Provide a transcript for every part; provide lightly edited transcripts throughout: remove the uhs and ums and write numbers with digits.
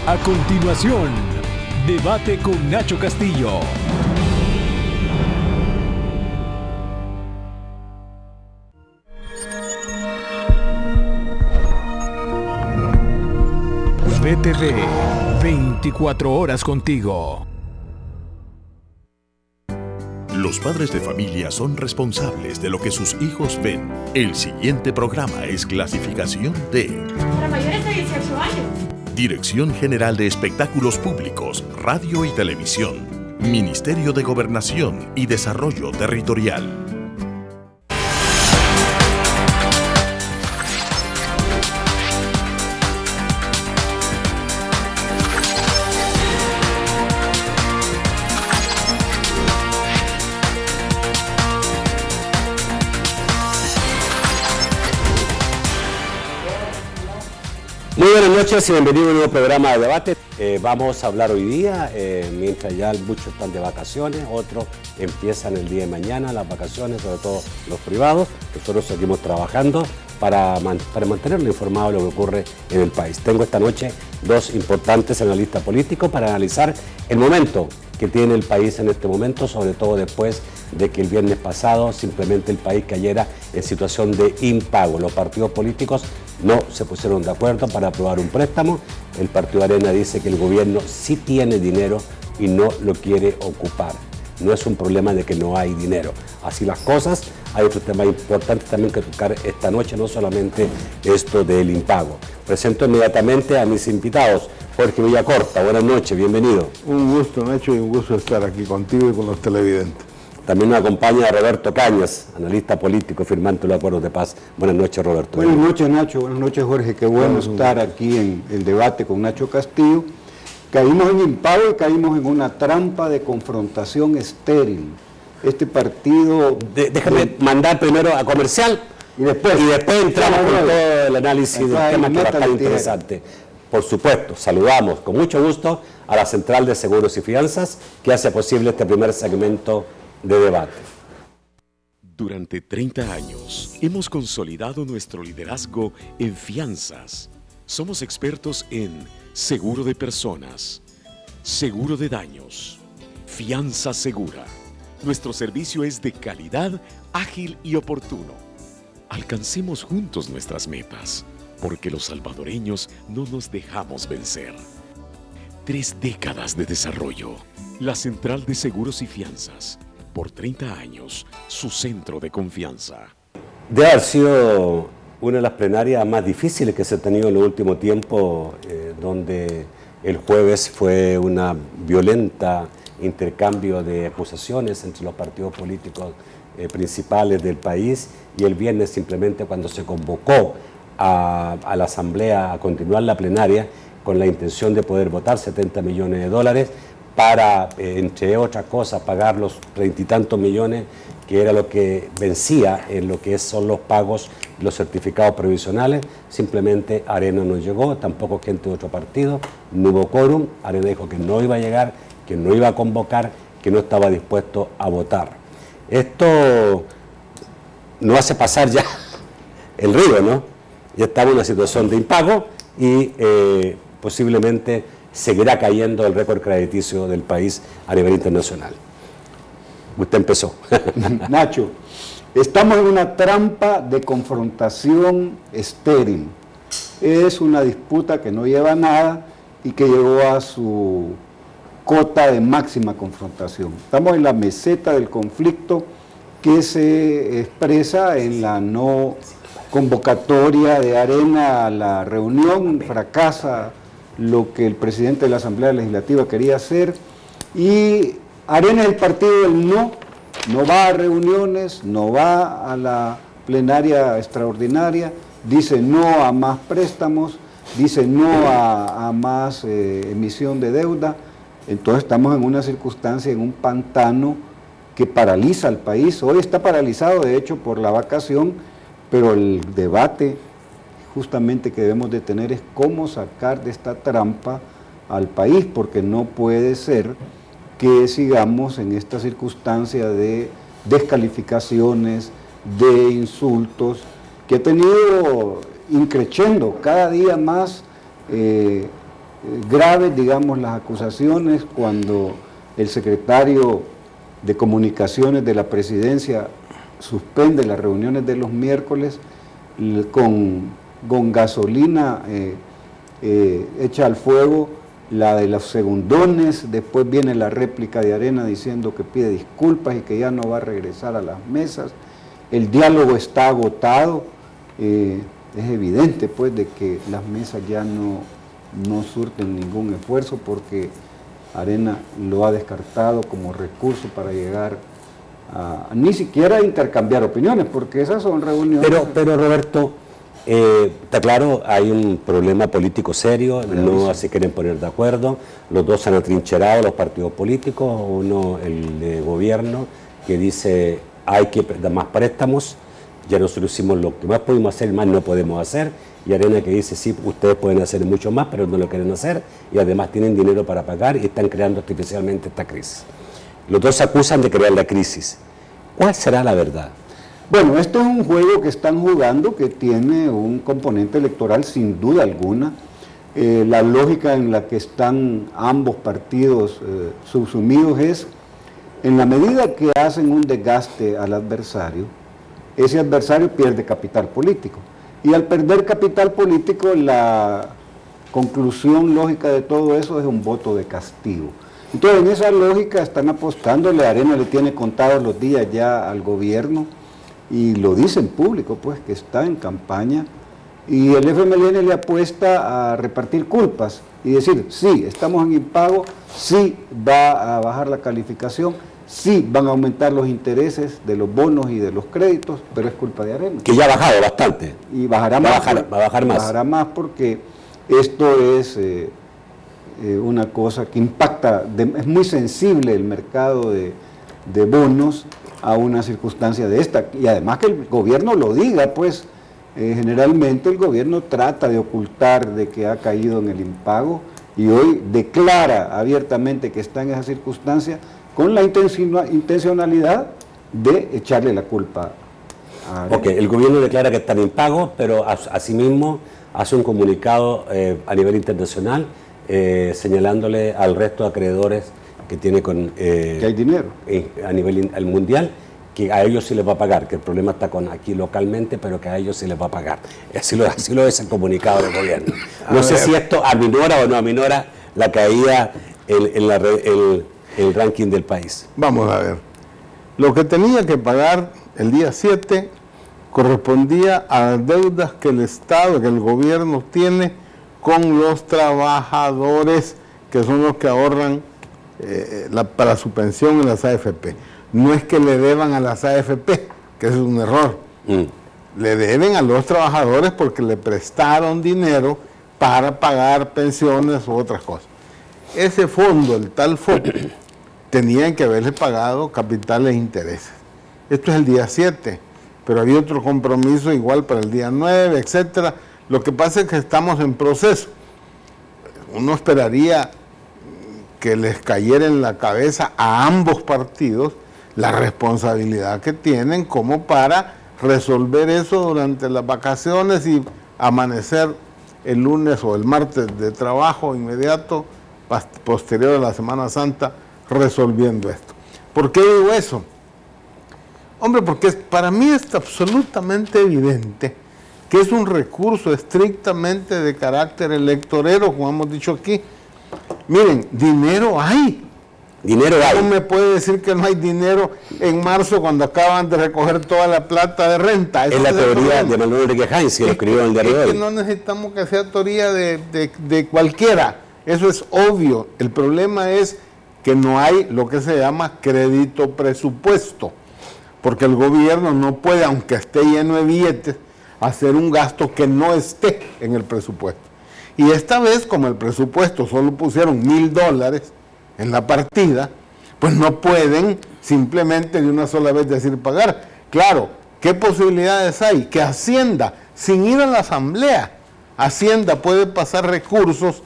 A continuación, debate con Nacho Castillo. BTV, 24 horas contigo. Los padres de familia son responsables de lo que sus hijos ven. El siguiente programa es clasificación D. Para mayores de 18 años. Dirección General de Espectáculos Públicos, Radio y Televisión. Ministerio de Gobernación y Desarrollo Territorial. Muy buenas noches y bienvenido a un nuevo programa de debate. Vamos a hablar hoy día, mientras ya muchos están de vacaciones, otros empiezan el día de mañana las vacaciones, sobre todo los privados. Nosotros seguimos trabajando para mantenerlo informado de lo que ocurre en el país. Tengo esta noche dos importantes analistas políticos para analizar el momento que tiene el país en este momento, sobre todo después de que el viernes pasado simplemente el país cayera en situación de impago. Los partidos políticos no se pusieron de acuerdo para aprobar un préstamo. El Partido Arena dice que el gobierno sí tiene dinero y no lo quiere ocupar. No es un problema de que no hay dinero. Así las cosas. Hay otros temas importantes también que tocar esta noche, no solamente esto del impago. Presento inmediatamente a mis invitados. Jorge Villacorta, buenas noches, bienvenido. Un gusto, Nacho, y un gusto estar aquí contigo y con los televidentes. También nos acompaña Roberto Cañas, analista político, firmante de los acuerdos de paz. Buenas noches, Roberto. Buenas noches, Nacho. Buenas noches, Jorge. Qué bueno estar aquí en el debate con Nacho Castillo. Caímos en impago y caímos en una trampa de confrontación estéril. Este partido... Déjame mandar primero a comercial y después entramos con todo el análisis del tema que es bastante interesante. Por supuesto, saludamos con mucho gusto a la Central de Seguros y Fianzas que hace posible este primer segmento de debate. Durante 30 años hemos consolidado nuestro liderazgo en fianzas. Somos expertos en seguro de personas, seguro de daños, fianza segura. Nuestro servicio es de calidad, ágil y oportuno. Alcancemos juntos nuestras metas, porque los salvadoreños no nos dejamos vencer. 3 décadas de desarrollo. La Central de Seguros y Fianzas. Por 30 años, su centro de confianza. Debe haber sido una de las plenarias más difíciles que se ha tenido en el último tiempo, donde el jueves fue una violenta intercambio de acusaciones entre los partidos políticos principales del país, y el viernes simplemente cuando se convocó a la Asamblea a continuar la plenaria con la intención de poder votar 70 millones de dólares para, entre otras cosas, pagar los 30 y tantos millones que era lo que vencía en lo que son los pagos, los certificados provisionales. Simplemente Arena no llegó, tampoco gente de otro partido, no hubo quórum. Arena dijo que no iba a llegar, que no iba a convocar, que no estaba dispuesto a votar. Esto no hace pasar ya el río, ¿no? Ya estamos en una situación de impago y posiblemente seguirá cayendo el récord crediticio del país a nivel internacional. Usted empezó. Nacho, estamos en una trampa de confrontación estéril. Es una disputa que no lleva a nada y que llegó a su cota de máxima confrontación. Estamos en la meseta del conflicto que se expresa en la no convocatoria de Arena a la reunión. Fracasa lo que el presidente de la Asamblea Legislativa quería hacer, y Arena es el partido del no va a reuniones, no va a la plenaria extraordinaria, dice no a más préstamos, dice no a más emisión de deuda. Entonces estamos en una circunstancia, en un pantano que paraliza al país. Hoy está paralizado de hecho por la vacación, pero el debate justamente que debemos de tener es cómo sacar de esta trampa al país, porque no puede ser que sigamos en esta circunstancia de descalificaciones, de insultos, que ha tenido increciendo cada día más graves, digamos, las acusaciones cuando el secretario de Comunicaciones de la Presidencia suspende las reuniones de los miércoles con gasolina hecha al fuego, la de los segundones. Después viene la réplica de Arena diciendo que pide disculpas y que ya no va a regresar a las mesas. El diálogo está agotado. Es evidente pues de que las mesas ya no surten ningún esfuerzo porque Arena lo ha descartado como recurso para llegar a ni siquiera intercambiar opiniones, porque esas son reuniones. Pero Roberto, está claro, hay un problema político serio, no se quieren poner de acuerdo, los dos se han atrincherado, los partidos políticos, uno el de gobierno que dice hay que dar más préstamos, ya nosotros hicimos lo que más pudimos hacer, más no podemos hacer, y Arena que dice sí, ustedes pueden hacer mucho más, pero no lo quieren hacer, y además tienen dinero para pagar y están creando artificialmente esta crisis. Los dos se acusan de crear la crisis. ¿Cuál será la verdad? Bueno, esto es un juego que están jugando que tiene un componente electoral sin duda alguna. La lógica en la que están ambos partidos subsumidos es, en la medida que hacen un desgaste al adversario, ese adversario pierde capital político. Y al perder capital político, la conclusión lógica de todo eso es un voto de castigo. Entonces, en esa lógica están apostándole. Arena le tiene contados los días ya al gobierno y lo dice en público, pues, que está en campaña. Y el FMLN le apuesta a repartir culpas y decir, sí, estamos en impago, sí va a bajar la calificación, sí van a aumentar los intereses de los bonos y de los créditos, pero es culpa de Arena. Que ya ha bajado bastante. Y bajará más. Va a bajar más. Bajará más porque esto es una cosa que impacta, es muy sensible el mercado de bonos a una circunstancia de esta. Y además que el gobierno lo diga, pues generalmente el gobierno trata de ocultar de que ha caído en el impago y hoy declara abiertamente que está en esa circunstancia con la intencionalidad de echarle la culpa a Arena. Ok, el gobierno declara que está en impago, pero asimismo hace un comunicado a nivel internacional señalándole al resto de acreedores que tiene con que hay dinero a nivel mundial, que a ellos sí les va a pagar, que el problema está con aquí localmente, pero que a ellos sí les va a pagar. Así lo es el comunicado del gobierno. No sé si esto aminora o no aminora la caída en el ranking del país. Vamos a ver. Lo que tenía que pagar el día 7 correspondía a las deudas que el Estado, que el gobierno tiene con los trabajadores, que son los que ahorran para su pensión en las AFP. No es que le deban a las AFP, que eso es un error. Le deben a los trabajadores porque le prestaron dinero para pagar pensiones u otras cosas. Ese fondo, el tal fondo, tenían que haberle pagado capitales e intereses. Esto es el día 7, pero había otro compromiso igual para el día 9, etcétera. Lo que pasa es que estamos en proceso. Uno esperaría que les cayera en la cabeza a ambos partidos la responsabilidad que tienen como para resolver eso durante las vacaciones y amanecer el lunes o el martes de trabajo inmediato, posterior a la Semana Santa, resolviendo esto. ¿Por qué digo eso? Hombre, porque para mí es absolutamente evidente que es un recurso estrictamente de carácter electorero, como hemos dicho aquí. Miren, dinero hay. Dinero hay. ¿Cómo me puede decir que no hay dinero en marzo cuando acaban de recoger toda la plata de renta? Es la teoría de Manuel Enrique Heinz, que lo escribió en el diario de hoy. Es que no necesitamos que sea teoría de cualquiera. Eso es obvio. El problema es que no hay lo que se llama crédito presupuesto. Porque el gobierno no puede, aunque esté lleno de billetes, hacer un gasto que no esté en el presupuesto. Y esta vez, como el presupuesto solo pusieron $1,000 en la partida, pues no pueden simplemente de una sola vez decir pagar. Claro, ¿qué posibilidades hay? Que Hacienda, sin ir a la Asamblea, Hacienda puede pasar recursos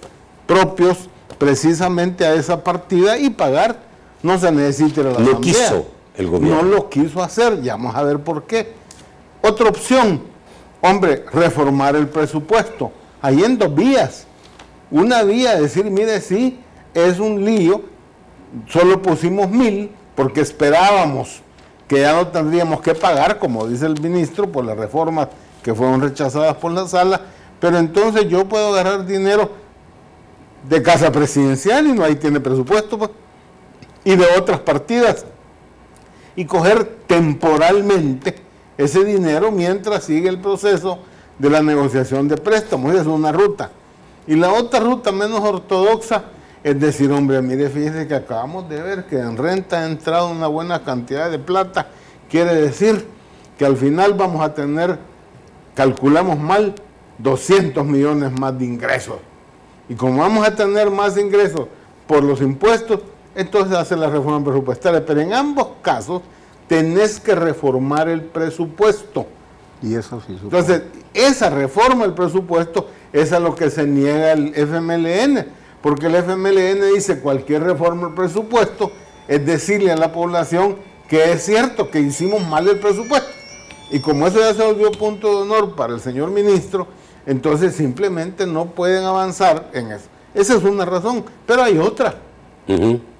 propios precisamente a esa partida y pagar. No se necesita ir a la Asamblea. No quiso el gobierno. No lo quiso hacer, ya vamos a ver por qué. Otra opción, hombre, reformar el presupuesto. Hay en dos vías. una vía de decir, mire, sí, es un lío, solo pusimos 1.000 porque esperábamos que ya no tendríamos que pagar, como dice el ministro, por las reformas que fueron rechazadas por la sala, pero entonces yo puedo agarrar dinero de Casa Presidencial y no ahí tiene presupuesto, pues, y de otras partidas, y coger temporalmente ese dinero mientras sigue el proceso de la negociación de préstamos. Esa es una ruta. Y la otra ruta menos ortodoxa es decir, hombre, mire, fíjese que acabamos de ver que en renta ha entrado una buena cantidad de plata, quiere decir que al final vamos a tener, calculamos mal, 200 millones más de ingresos. Y como vamos a tener más ingresos por los impuestos, entonces hace la reforma presupuestaria. Pero en ambos casos tenés que reformar el presupuesto. Y eso sí. Entonces, esa reforma del presupuesto es a lo que se niega el FMLN, porque el FMLN dice cualquier reforma del presupuesto es decirle a la población que es cierto que hicimos mal el presupuesto. Y como eso ya se volvió punto de honor para el señor ministro, entonces simplemente no pueden avanzar en eso. Esa es una razón, pero hay otra.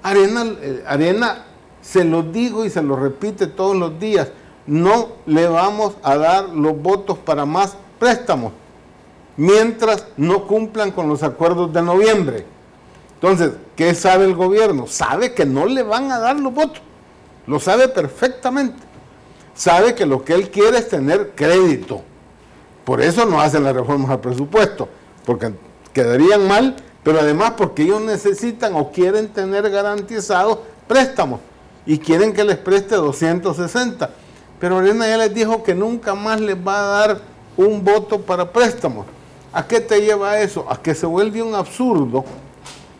Arena se lo dijo y se lo repite todos los días, no le vamos a dar los votos para más préstamos mientras no cumplan con los acuerdos de noviembre. Entonces, ¿qué sabe el gobierno? Sabe que no le van a dar los votos, lo sabe perfectamente. Sabe que lo que él quiere es tener crédito, por eso no hacen las reformas al presupuesto, porque quedarían mal, pero además porque ellos necesitan o quieren tener garantizados préstamos y quieren que les preste 260. Pero Arena ya les dijo que nunca más les va a dar un voto para préstamos. ¿A qué te lleva eso? A que se vuelve un absurdo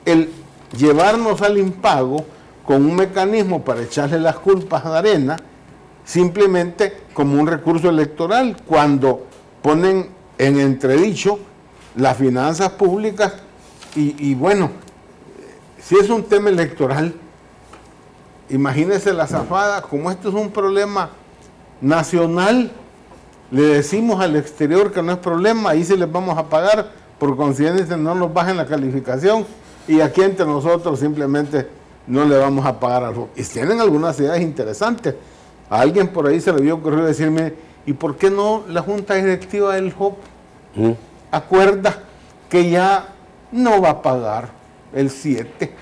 el llevarnos al impago con un mecanismo para echarle las culpas a Arena, simplemente como un recurso electoral, cuando ponen en entredicho las finanzas públicas y bueno, si es un tema electoral, imagínense la zafada, como esto es un problema nacional, le decimos al exterior que no es problema, ahí sí les vamos a pagar, por consiguiente no nos bajen la calificación, y aquí entre nosotros simplemente no le vamos a pagar algo. Y tienen algunas ideas interesantes. A alguien por ahí se le vio ocurrir decirme, ¿y por qué no la Junta Directiva del JOP acuerda que ya no va a pagar el 7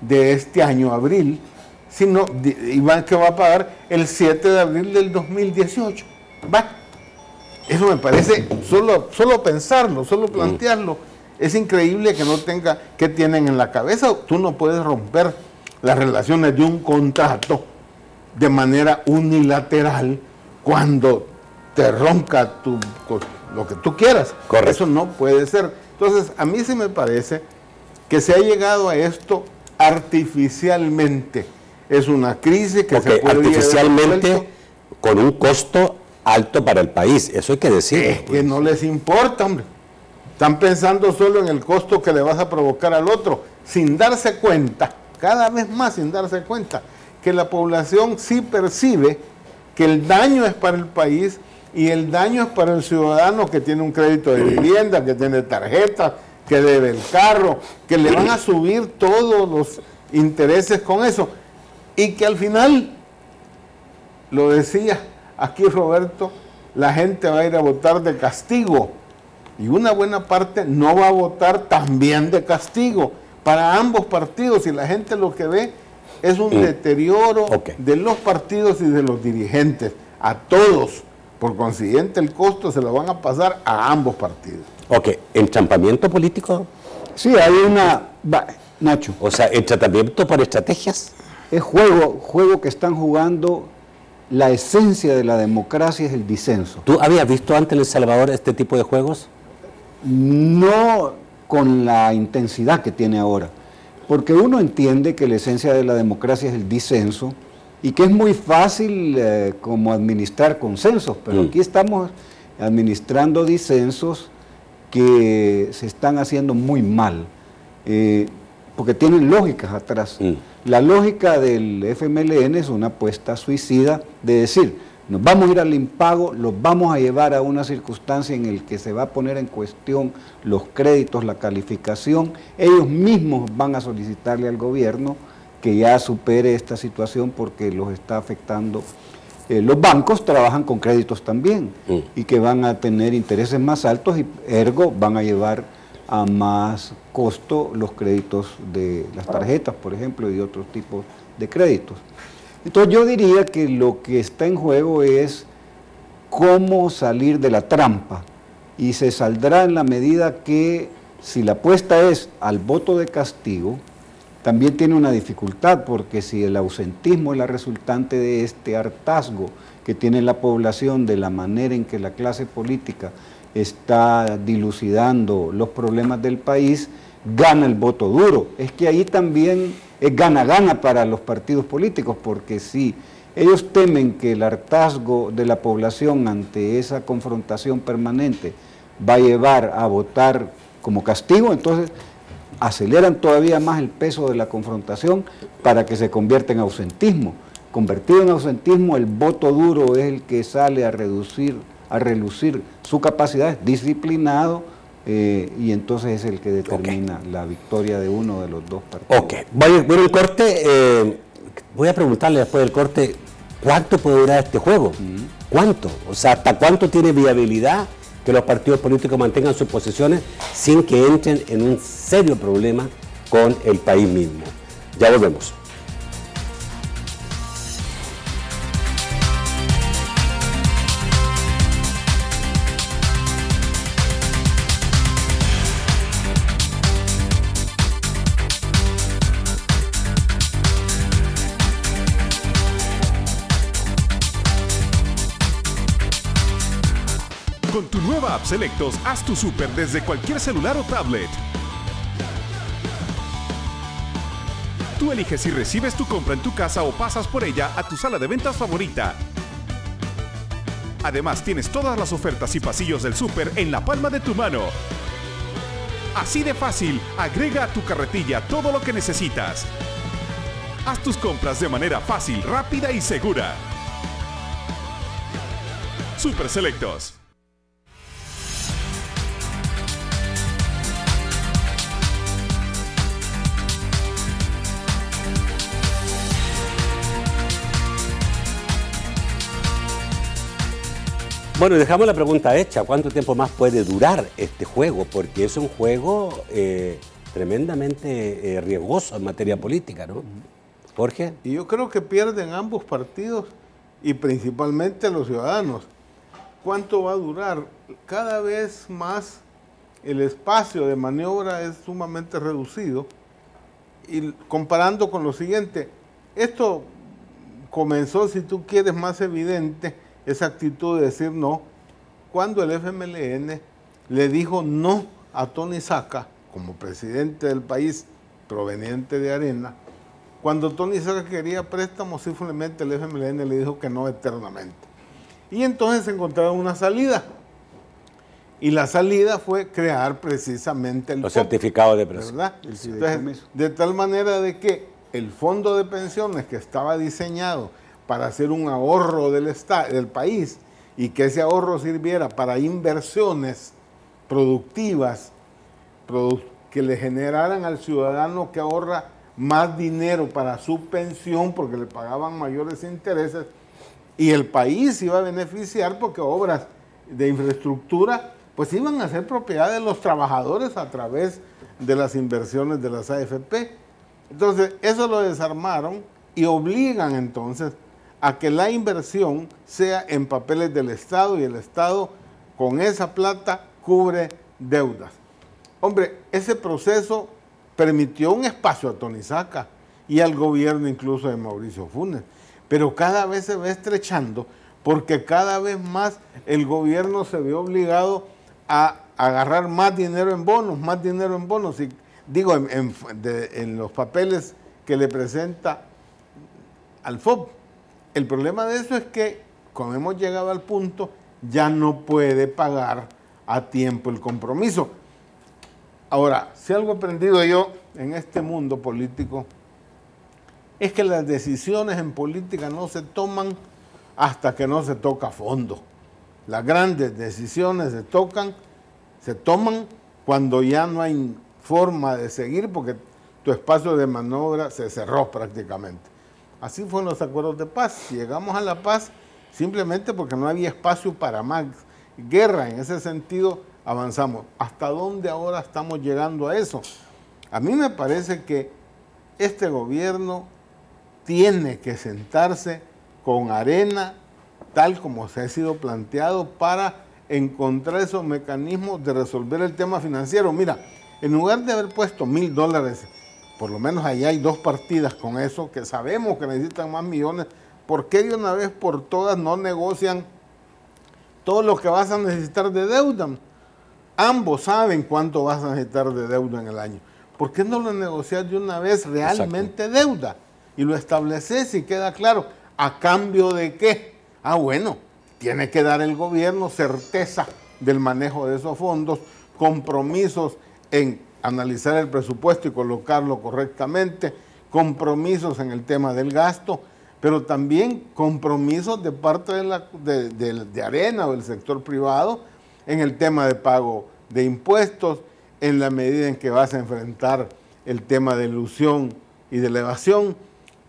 de este año, abril, sino que va a pagar el 7 de abril del 2018? Va. Eso me parece, solo pensarlo, solo plantearlo, es increíble que no tenga, que tienen en la cabeza. Tú no puedes romper las relaciones de un contrato de manera unilateral cuando te ronca lo que tú quieras. Correcto. Eso no puede ser. Entonces, a mí sí me parece que se ha llegado a esto artificialmente. Es una crisis que se puede artificialmente con un costo alto para el país, eso hay que decir. Es que no les importa, hombre. Están pensando solo en el costo que le vas a provocar al otro, sin darse cuenta, cada vez más sin darse cuenta, que la población sí percibe que el daño es para el país y el daño es para el ciudadano que tiene un crédito de vivienda, que tiene tarjeta, que debe el carro, que le van a subir todos los intereses con eso. Y que al final, lo decía aquí Roberto, la gente va a ir a votar de castigo. Y una buena parte no va a votar también de castigo para ambos partidos. Y la gente lo que ve es un deterioro de los partidos y de los dirigentes, a todos. Por consiguiente, el costo se lo van a pasar a ambos partidos. ¿Entrampamiento político? Sí, hay una... Nacho. O sea, ¿entrampamiento por estrategias? Es juego que están jugando. La esencia de la democracia es el disenso. ¿Tú habías visto antes en El Salvador este tipo de juegos? No con la intensidad que tiene ahora, porque uno entiende que la esencia de la democracia es el disenso y que es muy fácil como administrar consensos, pero aquí estamos administrando disensos que se están haciendo muy mal, porque tienen lógicas atrás. La lógica del FMLN es una apuesta suicida de decir, nos vamos a ir al impago, los vamos a llevar a una circunstancia en la que se va a poner en cuestión los créditos, la calificación, ellos mismos van a solicitarle al gobierno que ya supere esta situación porque los está afectando. Los bancos trabajan con créditos también y que van a tener intereses más altos y ergo van a llevar a más costo los créditos de las tarjetas, por ejemplo, y otros tipos de créditos. Entonces yo diría que lo que está en juego es cómo salir de la trampa y se saldrá en la medida que si la apuesta es al voto de castigo, también tiene una dificultad porque si el ausentismo es la resultante de este hartazgo que tiene la población de la manera en que la clase política está dilucidando los problemas del país, gana el voto duro. Es que ahí también es gana-gana para los partidos políticos, porque si ellos temen que el hartazgo de la población ante esa confrontación permanente va a llevar a votar como castigo, entonces aceleran todavía más el peso de la confrontación para que se convierta en ausentismo. Convertido en ausentismo, el voto duro es el que sale a relucir su capacidad, es disciplinado, y entonces es el que determina la victoria de uno de los dos partidos. Ok, voy al corte, voy a preguntarle después del corte, ¿cuánto puede durar este juego? ¿Cuánto? O sea, ¿hasta cuánto tiene viabilidad que los partidos políticos mantengan sus posiciones sin que entren en un serio problema con el país mismo? Ya volvemos. Con tu nueva app Selectos, haz tu súper desde cualquier celular o tablet. Tú eliges si recibes tu compra en tu casa o pasas por ella a tu sala de ventas favorita. Además, tienes todas las ofertas y pasillos del súper en la palma de tu mano. Así de fácil, agrega a tu carretilla todo lo que necesitas. Haz tus compras de manera fácil, rápida y segura. Súper Selectos. Bueno, dejamos la pregunta hecha, ¿cuánto tiempo más puede durar este juego? Porque es un juego tremendamente riesgoso en materia política, ¿no? Jorge. Y yo creo que pierden ambos partidos y principalmente los ciudadanos. ¿Cuánto va a durar? Cada vez más el espacio de maniobra es sumamente reducido. Y comparando con lo siguiente, esto comenzó, si tú quieres, más evidente, esa actitud de decir no, cuando el FMLN le dijo no a Tony Saca como presidente del país proveniente de Arena. Cuando Tony Saca quería préstamos, simplemente el FMLN le dijo que no eternamente. Y entonces encontraron una salida. Y la salida fue crear precisamente los certificados de presión. ¿Verdad? Entonces, de tal manera de que el fondo de pensiones que estaba diseñado para hacer un ahorro del país y que ese ahorro sirviera para inversiones productivas que le generaran al ciudadano que ahorra más dinero para su pensión porque le pagaban mayores intereses y el país iba a beneficiar porque obras de infraestructura pues iban a ser propiedad de los trabajadores a través de las inversiones de las AFP. Entonces eso lo desarmaron y obligan entonces a que la inversión sea en papeles del Estado y el Estado con esa plata cubre deudas. Hombre, ese proceso permitió un espacio a Tony Saca y al gobierno incluso de Mauricio Funes, pero cada vez se va estrechando porque cada vez más el gobierno se ve obligado a agarrar más dinero en bonos, y digo en los papeles que le presenta al FOB. El problema de eso es que, como hemos llegado al punto, ya no puede pagar a tiempo el compromiso. Ahora, si algo he aprendido yo en este mundo político, es que las decisiones en política no se toman hasta que no se toca a fondo. Las grandes decisiones se toman cuando ya no hay forma de seguir porque tu espacio de maniobra se cerró prácticamente. Así fueron los acuerdos de paz. Llegamos a la paz simplemente porque no había espacio para más guerra. En ese sentido avanzamos. ¿Hasta dónde ahora estamos llegando a eso? A mí me parece que este gobierno tiene que sentarse con Arena, tal como se ha sido planteado, para encontrar esos mecanismos de resolver el tema financiero. Mira, en lugar de haber puesto $1,000, por lo menos allá hay 2 partidas con eso, que sabemos que necesitan más millones, ¿por qué de una vez por todas no negocian todo lo que vas a necesitar de deuda? Ambos saben cuánto vas a necesitar de deuda en el año. ¿Por qué no lo negocias de una vez realmente deuda? Y lo estableces y queda claro. ¿A cambio de qué? Ah, bueno, tiene que dar el gobierno certeza del manejo de esos fondos, compromisos en analizar el presupuesto y colocarlo correctamente, compromisos en el tema del gasto, pero también compromisos de parte de Arena o del sector privado en el tema de pago de impuestos, en la medida en que vas a enfrentar el tema de ilusión y de evasión,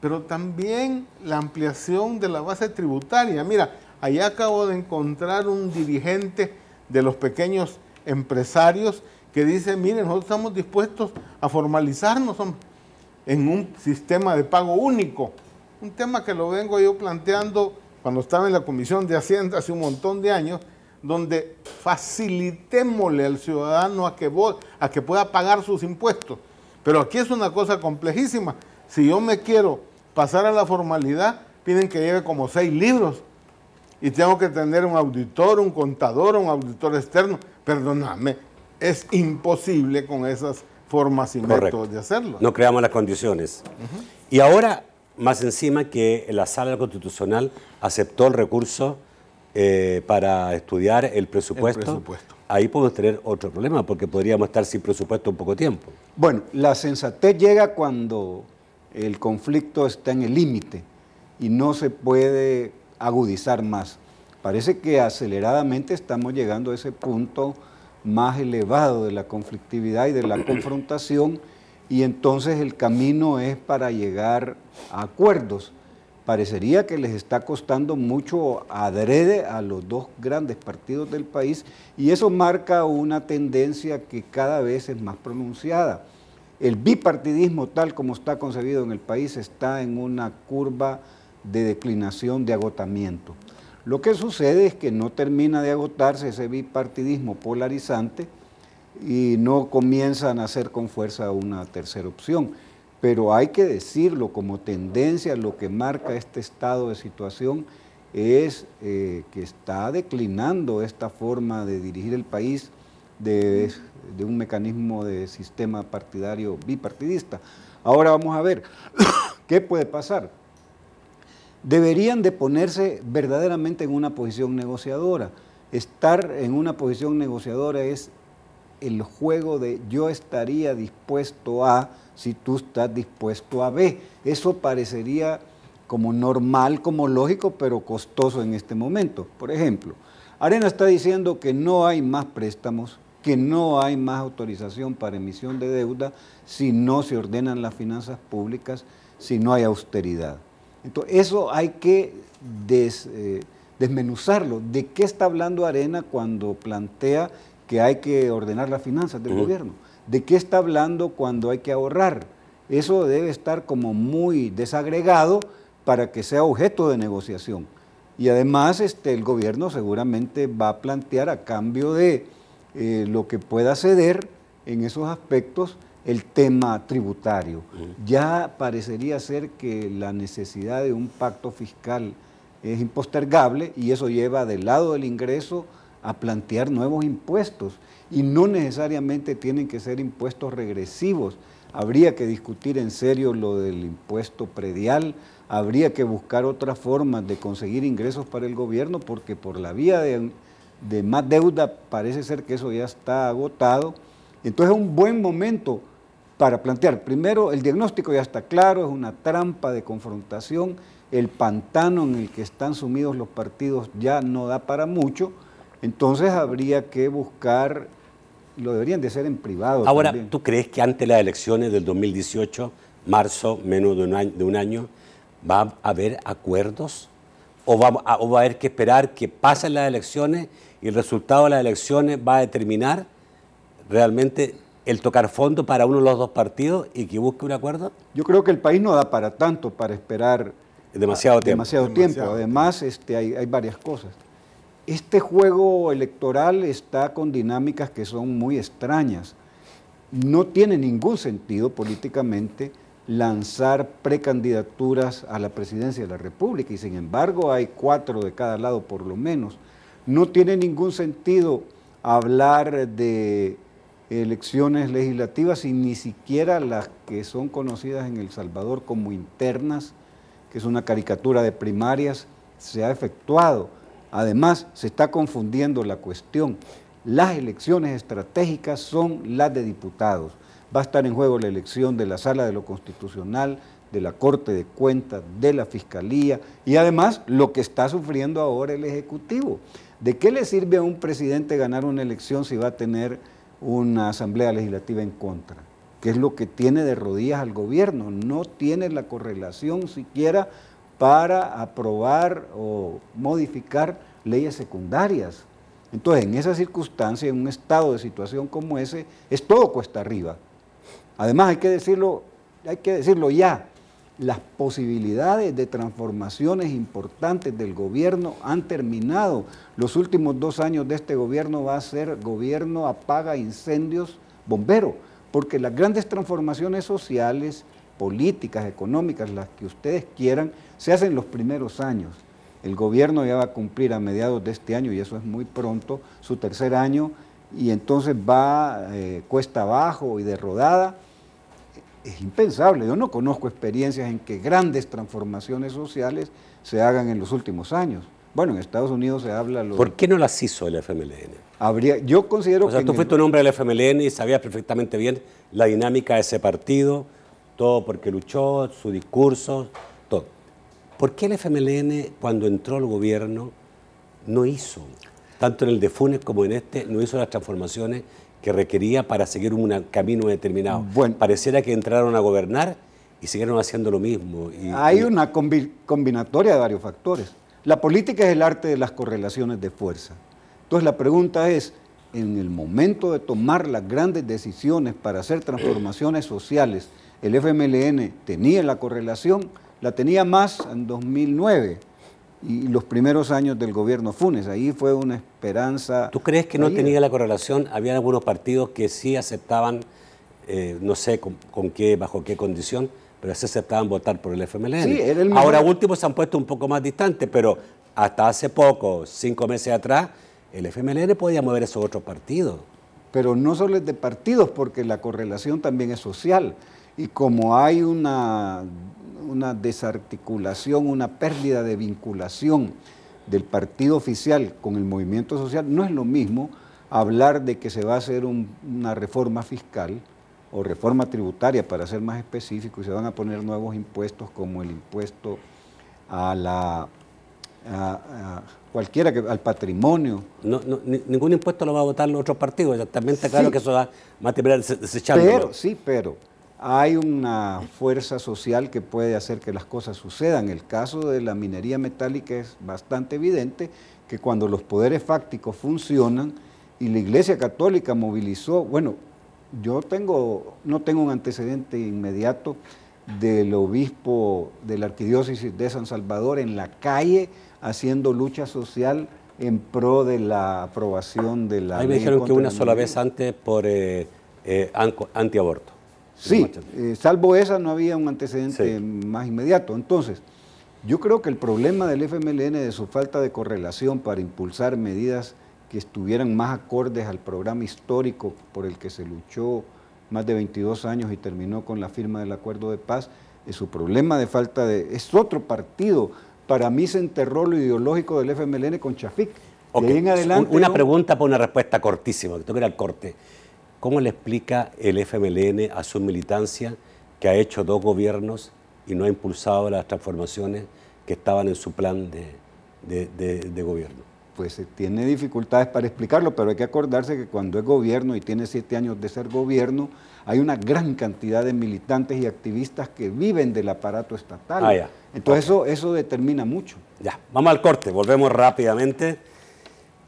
pero también la ampliación de la base tributaria. Mira, allá acabo de encontrar un dirigente de los pequeños empresarios que dice, miren, nosotros estamos dispuestos a formalizarnos en un sistema de pago único. Un tema que lo vengo yo planteando cuando estaba en la Comisión de Hacienda hace un montón de años, donde facilitémosle al ciudadano a que pueda pagar sus impuestos. Pero aquí es una cosa complejísima. Si yo me quiero pasar a la formalidad, piden que lleve como 6 libros y tengo que tener un auditor, un contador, un auditor externo. Perdóname, es imposible con esas formas y métodos de hacerlo. No creamos las condiciones. Y ahora, más encima que la Sala Constitucional aceptó el recurso para estudiar el presupuesto. Ahí podemos tener otro problema, porque podríamos estar sin presupuesto en poco tiempo. Bueno, la sensatez llega cuando el conflicto está en el límite y no se puede agudizar más. Parece que aceleradamente estamos llegando a ese punto más elevado de la conflictividad y de la confrontación, y entonces el camino es para llegar a acuerdos. Parecería que les está costando mucho adrede a los 2 grandes partidos del país, y eso marca una tendencia que cada vez es más pronunciada. El bipartidismo, tal como está concebido en el país, está en una curva de declinación, de agotamiento. Lo que sucede es que no termina de agotarse ese bipartidismo polarizante y no comienza a nacer con fuerza una tercera opción. Pero hay que decirlo, como tendencia, lo que marca este estado de situación es que está declinando esta forma de dirigir el país de un mecanismo de sistema partidario bipartidista. Ahora vamos a ver, ¿qué puede pasar? Deberían de ponerse verdaderamente en una posición negociadora. Estar en una posición negociadora es el juego de yo estaría dispuesto a, si tú estás dispuesto a B. Eso parecería como normal, como lógico, pero costoso en este momento. Por ejemplo, Arena está diciendo que no hay más préstamos, que no hay más autorización para emisión de deuda si no se ordenan las finanzas públicas, si no hay austeridad. Entonces, eso hay que desmenuzarlo. ¿De qué está hablando Arena cuando plantea que hay que ordenar las finanzas del gobierno? ¿De qué está hablando cuando hay que ahorrar? Eso debe estar como muy desagregado para que sea objeto de negociación. Y además el gobierno seguramente va a plantear, a cambio de lo que pueda ceder en esos aspectos, el tema tributario. Ya parecería ser que la necesidad de un pacto fiscal es impostergable, y eso lleva del lado del ingreso a plantear nuevos impuestos, y no necesariamente tienen que ser impuestos regresivos. Habría que discutir en serio lo del impuesto predial, habría que buscar otras formas de conseguir ingresos para el gobierno, porque por la vía de más deuda parece ser que eso ya está agotado. Entonces es un buen momento para plantear, primero, el diagnóstico ya está claro, es una trampa de confrontación, el pantano en el que están sumidos los partidos ya no da para mucho, entonces habría que buscar, lo deberían de hacer en privado. Ahora, también. ¿tú crees que ante las elecciones del 2018, marzo, menos de un año, va a haber acuerdos? ¿O va a haber que esperar que pasen las elecciones y el resultado de las elecciones va a determinar realmente el tocar fondo para uno de los dos partidos y que busque un acuerdo? Yo creo que el país no da para tanto, para esperar Demasiado tiempo. Además, hay varias cosas. Este juego electoral está con dinámicas que son muy extrañas. No tiene ningún sentido políticamente lanzar precandidaturas a la presidencia de la República y sin embargo hay 4 de cada lado por lo menos. No tiene ningún sentido hablar de elecciones legislativas y ni siquiera las que son conocidas en El Salvador como internas, que es una caricatura de primarias, se ha efectuado. Además, se está confundiendo la cuestión. Las elecciones estratégicas son las de diputados. Va a estar en juego la elección de la Sala de lo Constitucional, de la Corte de Cuentas, de la Fiscalía y además lo que está sufriendo ahora el Ejecutivo. ¿De qué le sirve a un presidente ganar una elección si va a tener una Asamblea Legislativa en contra? ¿Qué es lo que tiene de rodillas al gobierno? No tiene la correlación siquiera para aprobar o modificar leyes secundarias. Entonces, en esa circunstancia, en un estado de situación como ese, es todo cuesta arriba. Además, hay que decirlo ya, las posibilidades de transformaciones importantes del gobierno han terminado. Los últimos 2 años de este gobierno va a ser gobierno apaga incendios bombero, porque las grandes transformaciones sociales, políticas, económicas, las que ustedes quieran, se hacen los primeros años. El gobierno ya va a cumplir a mediados de este año, y eso es muy pronto, su 3er año, y entonces va cuesta abajo y de rodada. Es impensable, yo no conozco experiencias en que grandes transformaciones sociales se hagan en los últimos años. Bueno, en Estados Unidos se habla... ¿Por qué no las hizo el FMLN? Yo considero que... O sea, tú fuiste un hombre del FMLN y sabías perfectamente bien la dinámica de ese partido, todo porque luchó, su discurso, todo. ¿Por qué el FMLN, cuando entró al gobierno, no hizo, tanto en el de Funes como en este, no hizo las transformaciones que requería para seguir un camino determinado? Bueno, pareciera que entraron a gobernar y siguieron haciendo lo mismo. Hay una combinatoria de varios factores. La política es el arte de las correlaciones de fuerza. Entonces la pregunta es, en el momento de tomar las grandes decisiones para hacer transformaciones sociales, ¿el FMLN tenía la correlación? La tenía más en 2009 y los primeros años del gobierno Funes. Ahí fue una esperanza. ¿Tú crees que no tenía la correlación? Había algunos partidos que sí aceptaban, no sé bajo qué condición, pero sí aceptaban votar por el FMLN. Sí, era el mejor. Ahora últimos se han puesto un poco más distantes, pero hasta hace poco, 5 meses atrás, el FMLN podía mover esos otros partidos. Pero no solo es de partidos, porque la correlación también es social. Y como hay una desarticulación, una pérdida de vinculación del partido oficial con el movimiento social, no es lo mismo hablar de que se va a hacer una reforma fiscal o reforma tributaria, para ser más específico, y se van a poner nuevos impuestos como el impuesto al patrimonio. Ningún impuesto lo va a votar los otros partidos, exactamente, claro, sí, que eso va a terminar desechándolo. Pero hay una fuerza social que puede hacer que las cosas sucedan. El caso de la minería metálica es bastante evidente, que cuando los poderes fácticos funcionan y la Iglesia Católica movilizó, bueno, yo no tengo un antecedente inmediato del obispo de la arquidiócesis de San Salvador en la calle haciendo lucha social en pro de la aprobación de la ley. Ahí me dijeron que una sola vez antes por antiaborto. Sí, salvo esa no había un antecedente más inmediato. Entonces, yo creo que el problema del FMLN, de su falta de correlación para impulsar medidas que estuvieran más acordes al programa histórico por el que se luchó más de 22 años y terminó con la firma del acuerdo de paz, su problema de falta de... es otro partido. Para mí se enterró lo ideológico del FMLN con Chafik. Okay. De ahí en adelante, una pregunta para una respuesta cortísima, que tengo que ir al corte. ¿cómo le explica el FMLN a su militancia que ha hecho 2 gobiernos y no ha impulsado las transformaciones que estaban en su plan de gobierno? Pues tiene dificultades para explicarlo, pero hay que acordarse que cuando es gobierno y tiene 7 años de ser gobierno, hay una gran cantidad de militantes y activistas que viven del aparato estatal. Ya. Entonces eso determina mucho. Ya, vamos al corte, volvemos rápidamente.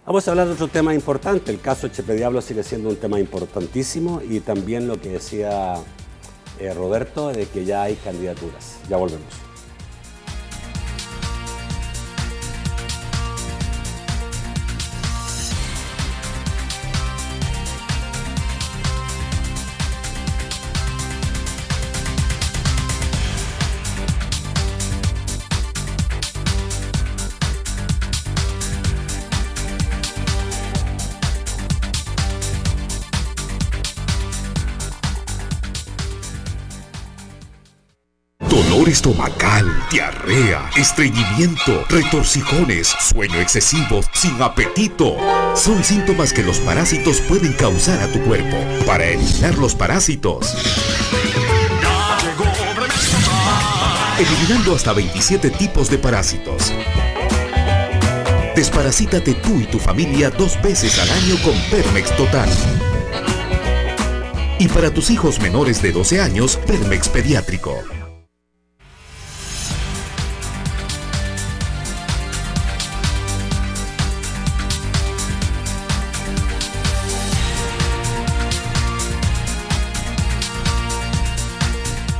Vamos a hablar de otro tema importante. El caso Chepe Diablo sigue siendo un tema importantísimo y también lo que decía Roberto, de que ya hay candidaturas. Ya volvemos. Dolor estomacal, diarrea, estreñimiento, retorcijones, sueño excesivo, sin apetito. Son síntomas que los parásitos pueden causar a tu cuerpo. Para eliminar los parásitos, eliminando hasta 27 tipos de parásitos. Desparasítate tú y tu familia 2 veces al año con Permex Total. Y para tus hijos menores de 12 años, Permex Pediátrico.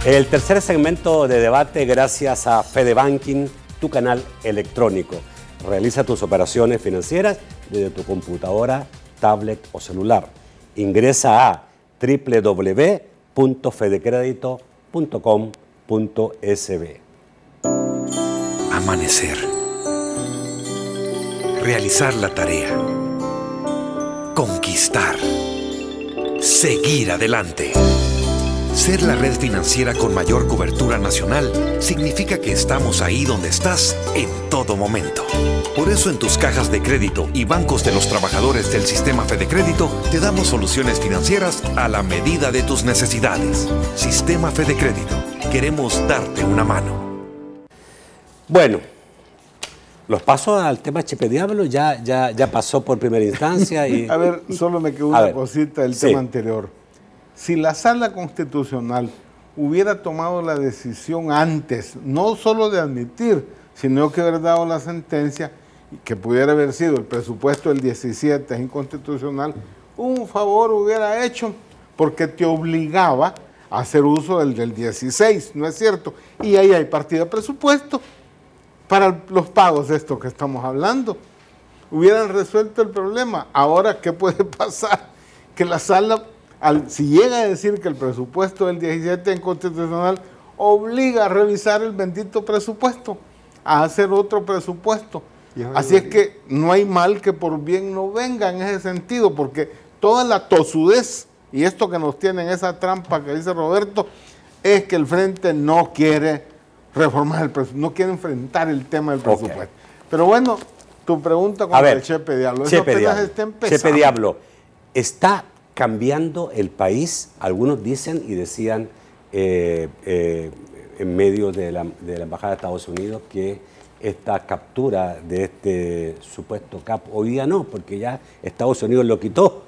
El tercer segmento de debate gracias a Fede Banking, tu canal electrónico. Realiza tus operaciones financieras desde tu computadora, tablet o celular. Ingresa a www.fedecredito.com.sb. Amanecer. Realizar la tarea. Conquistar. Seguir adelante. Ser la red financiera con mayor cobertura nacional significa que estamos ahí donde estás en todo momento. Por eso en tus cajas de crédito y bancos de los trabajadores del sistema FedeCrédito te damos soluciones financieras a la medida de tus necesidades. Sistema FedeCrédito. Queremos darte una mano. Bueno, los pasos al tema Chepe Diablo ya pasó por primera instancia. Y, a ver, solo me quedó una cosita del tema anterior. Si la Sala Constitucional hubiera tomado la decisión antes, no solo de admitir, sino que haber dado la sentencia, que pudiera haber sido el presupuesto del 17 es inconstitucional, un favor hubiera hecho, porque te obligaba a hacer uso del 16, ¿no es cierto? Y ahí hay partida de presupuesto para los pagos de esto que estamos hablando. Hubieran resuelto el problema. Ahora, ¿qué puede pasar? Que la Sala, si llega a decir que el presupuesto del 17 es inconstitucional, obliga a revisar el bendito presupuesto, a hacer otro presupuesto. Así es que no hay mal que por bien no venga en ese sentido, porque toda la tosudez y esto que nos tiene en esa trampa que dice Roberto, es que el Frente no quiere reformar el presupuesto, no quiere enfrentar el tema del presupuesto. Pero bueno, tu pregunta con el Chepe Diablo. Chepe Diablo, ¿está cambiando el país? Algunos dicen y decían en medio de la Embajada de Estados Unidos que esta captura de este supuesto capo, hoy día no, porque ya Estados Unidos lo quitó.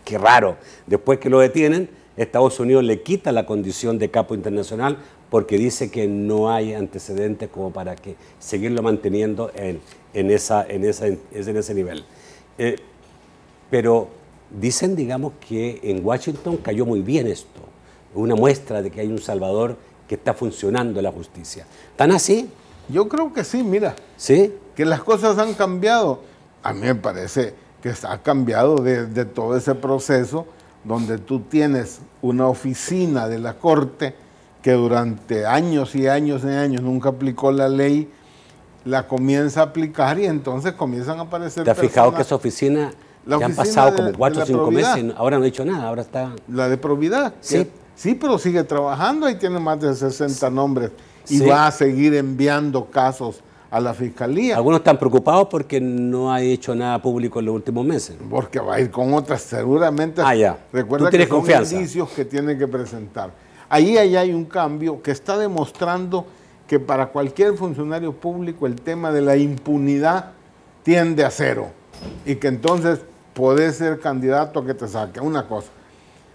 Qué raro. Después que lo detienen, Estados Unidos le quita la condición de capo internacional porque dice que no hay antecedentes como para que seguirlo manteniendo en ese nivel. Pero dicen, digamos, que en Washington cayó muy bien esto. Una muestra de que hay un Salvador que está funcionando la justicia. ¿Tan así? Yo creo que sí, mira. ¿Sí? Que las cosas han cambiado. A mí me parece que ha cambiado de todo ese proceso donde tú tienes una oficina de la Corte que durante años y años y años nunca aplicó la ley, la comienza a aplicar y entonces comienzan a aparecer personas. ¿Te has fijado que esa oficina ya han pasado como 4 o 5 meses y ahora no ha hecho nada? Ahora está... La de probidad. Sí. Sí, pero sigue trabajando y tiene más de 60 nombres y va a seguir enviando casos a la Fiscalía. Algunos están preocupados porque no ha hecho nada público en los últimos meses. Porque va a ir con otras, seguramente. Ya. Recuerda que son indicios que tiene que presentar. Ahí hay un cambio que está demostrando que para cualquier funcionario público el tema de la impunidad tiende a cero. Y que entonces podés ser candidato a que te saque una cosa.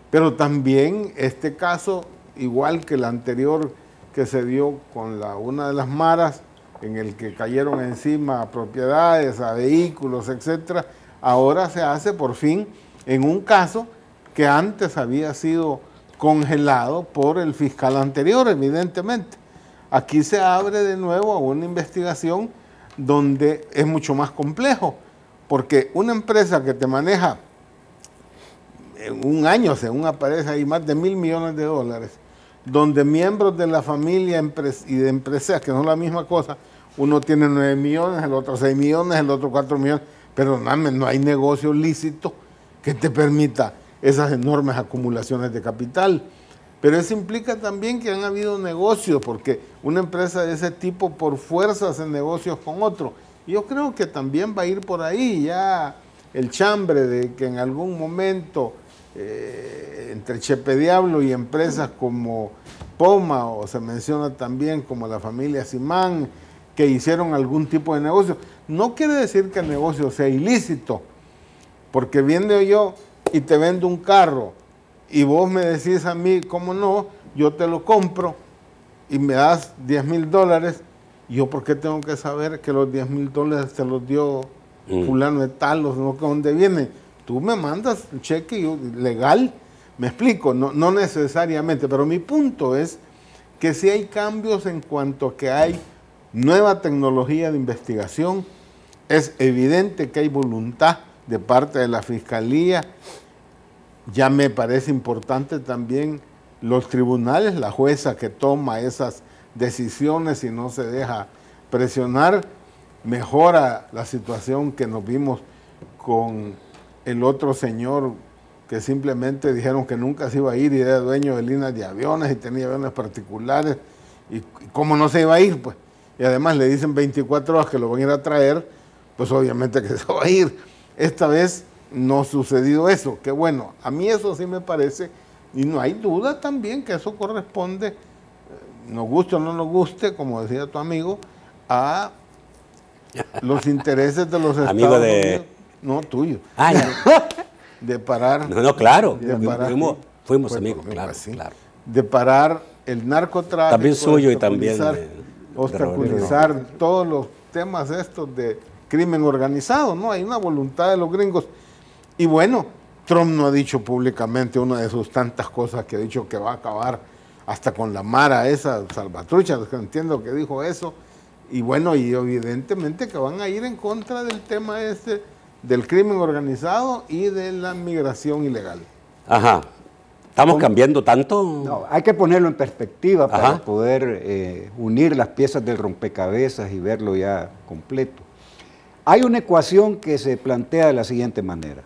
Pero también este caso, igual que el anterior que se dio con una de las maras, en el que cayeron encima a propiedades, a vehículos, etcétera, ahora se hace por fin en un caso que antes había sido congelado por el fiscal anterior, evidentemente. Aquí se abre de nuevo a una investigación donde es mucho más complejo, porque una empresa que te maneja en un año, según aparece ahí, más de $1.000 millones, donde miembros de la familia y de empresas, que no es la misma cosa, uno tiene 9 millones, el otro 6 millones, el otro 4 millones, pero no hay negocio lícito que te permita esas enormes acumulaciones de capital. Pero eso implica también que han habido negocios, porque una empresa de ese tipo por fuerza hace negocios con otro. Y yo creo que también va a ir por ahí ya el chambre de que en algún momento entre Chepe Diablo y empresas como Poma, o se menciona también como la familia Simán, que hicieron algún tipo de negocio. No quiere decir que el negocio sea ilícito, porque viendo yo y te vendo un carro y vos me decís a mí, ¿cómo no? Yo te lo compro y me das $10,000, ¿yo por qué tengo que saber que los $10,000 te los dio fulano de tal, o no, que dónde viene? Tú me mandas un cheque legal, me explico, no necesariamente, pero mi punto es que si hay cambios en cuanto a que hay nueva tecnología de investigación, es evidente que hay voluntad de parte de la Fiscalía. Ya me parece importante también los tribunales, la jueza que toma esas decisiones y no se deja presionar, mejora la situación que nos vimos con el otro señor que simplemente dijeron que nunca se iba a ir y era dueño de líneas de aviones y tenía aviones particulares, y cómo no se iba a ir, pues. Y además le dicen 24 horas que lo van a ir a traer, pues obviamente que se va a ir. Esta vez no ha sucedido eso, que bueno, a mí eso sí me parece, y no hay duda también que eso corresponde, nos guste o no nos guste, como decía tu amigo, a los intereses de los Estados Unidos, no tuyo, de parar. No, claro, fuimos pues, amigos, claro, así, claro. De parar el narcotráfico, también suyo y también obstaculizar todos los temas estos de crimen organizado, ¿no? Hay una voluntad de los gringos. Y bueno, Trump no ha dicho públicamente una de sus tantas cosas que ha dicho que va a acabar hasta con la mara esa salvatrucha, que entiendo que dijo eso. Y bueno, y evidentemente que van a ir en contra del tema del crimen organizado y de la migración ilegal. Ajá. ¿Estamos cambiando tanto? No, hay que ponerlo en perspectiva para poder unir las piezas del rompecabezas y verlo ya completo. Hay una ecuación que se plantea de la siguiente manera.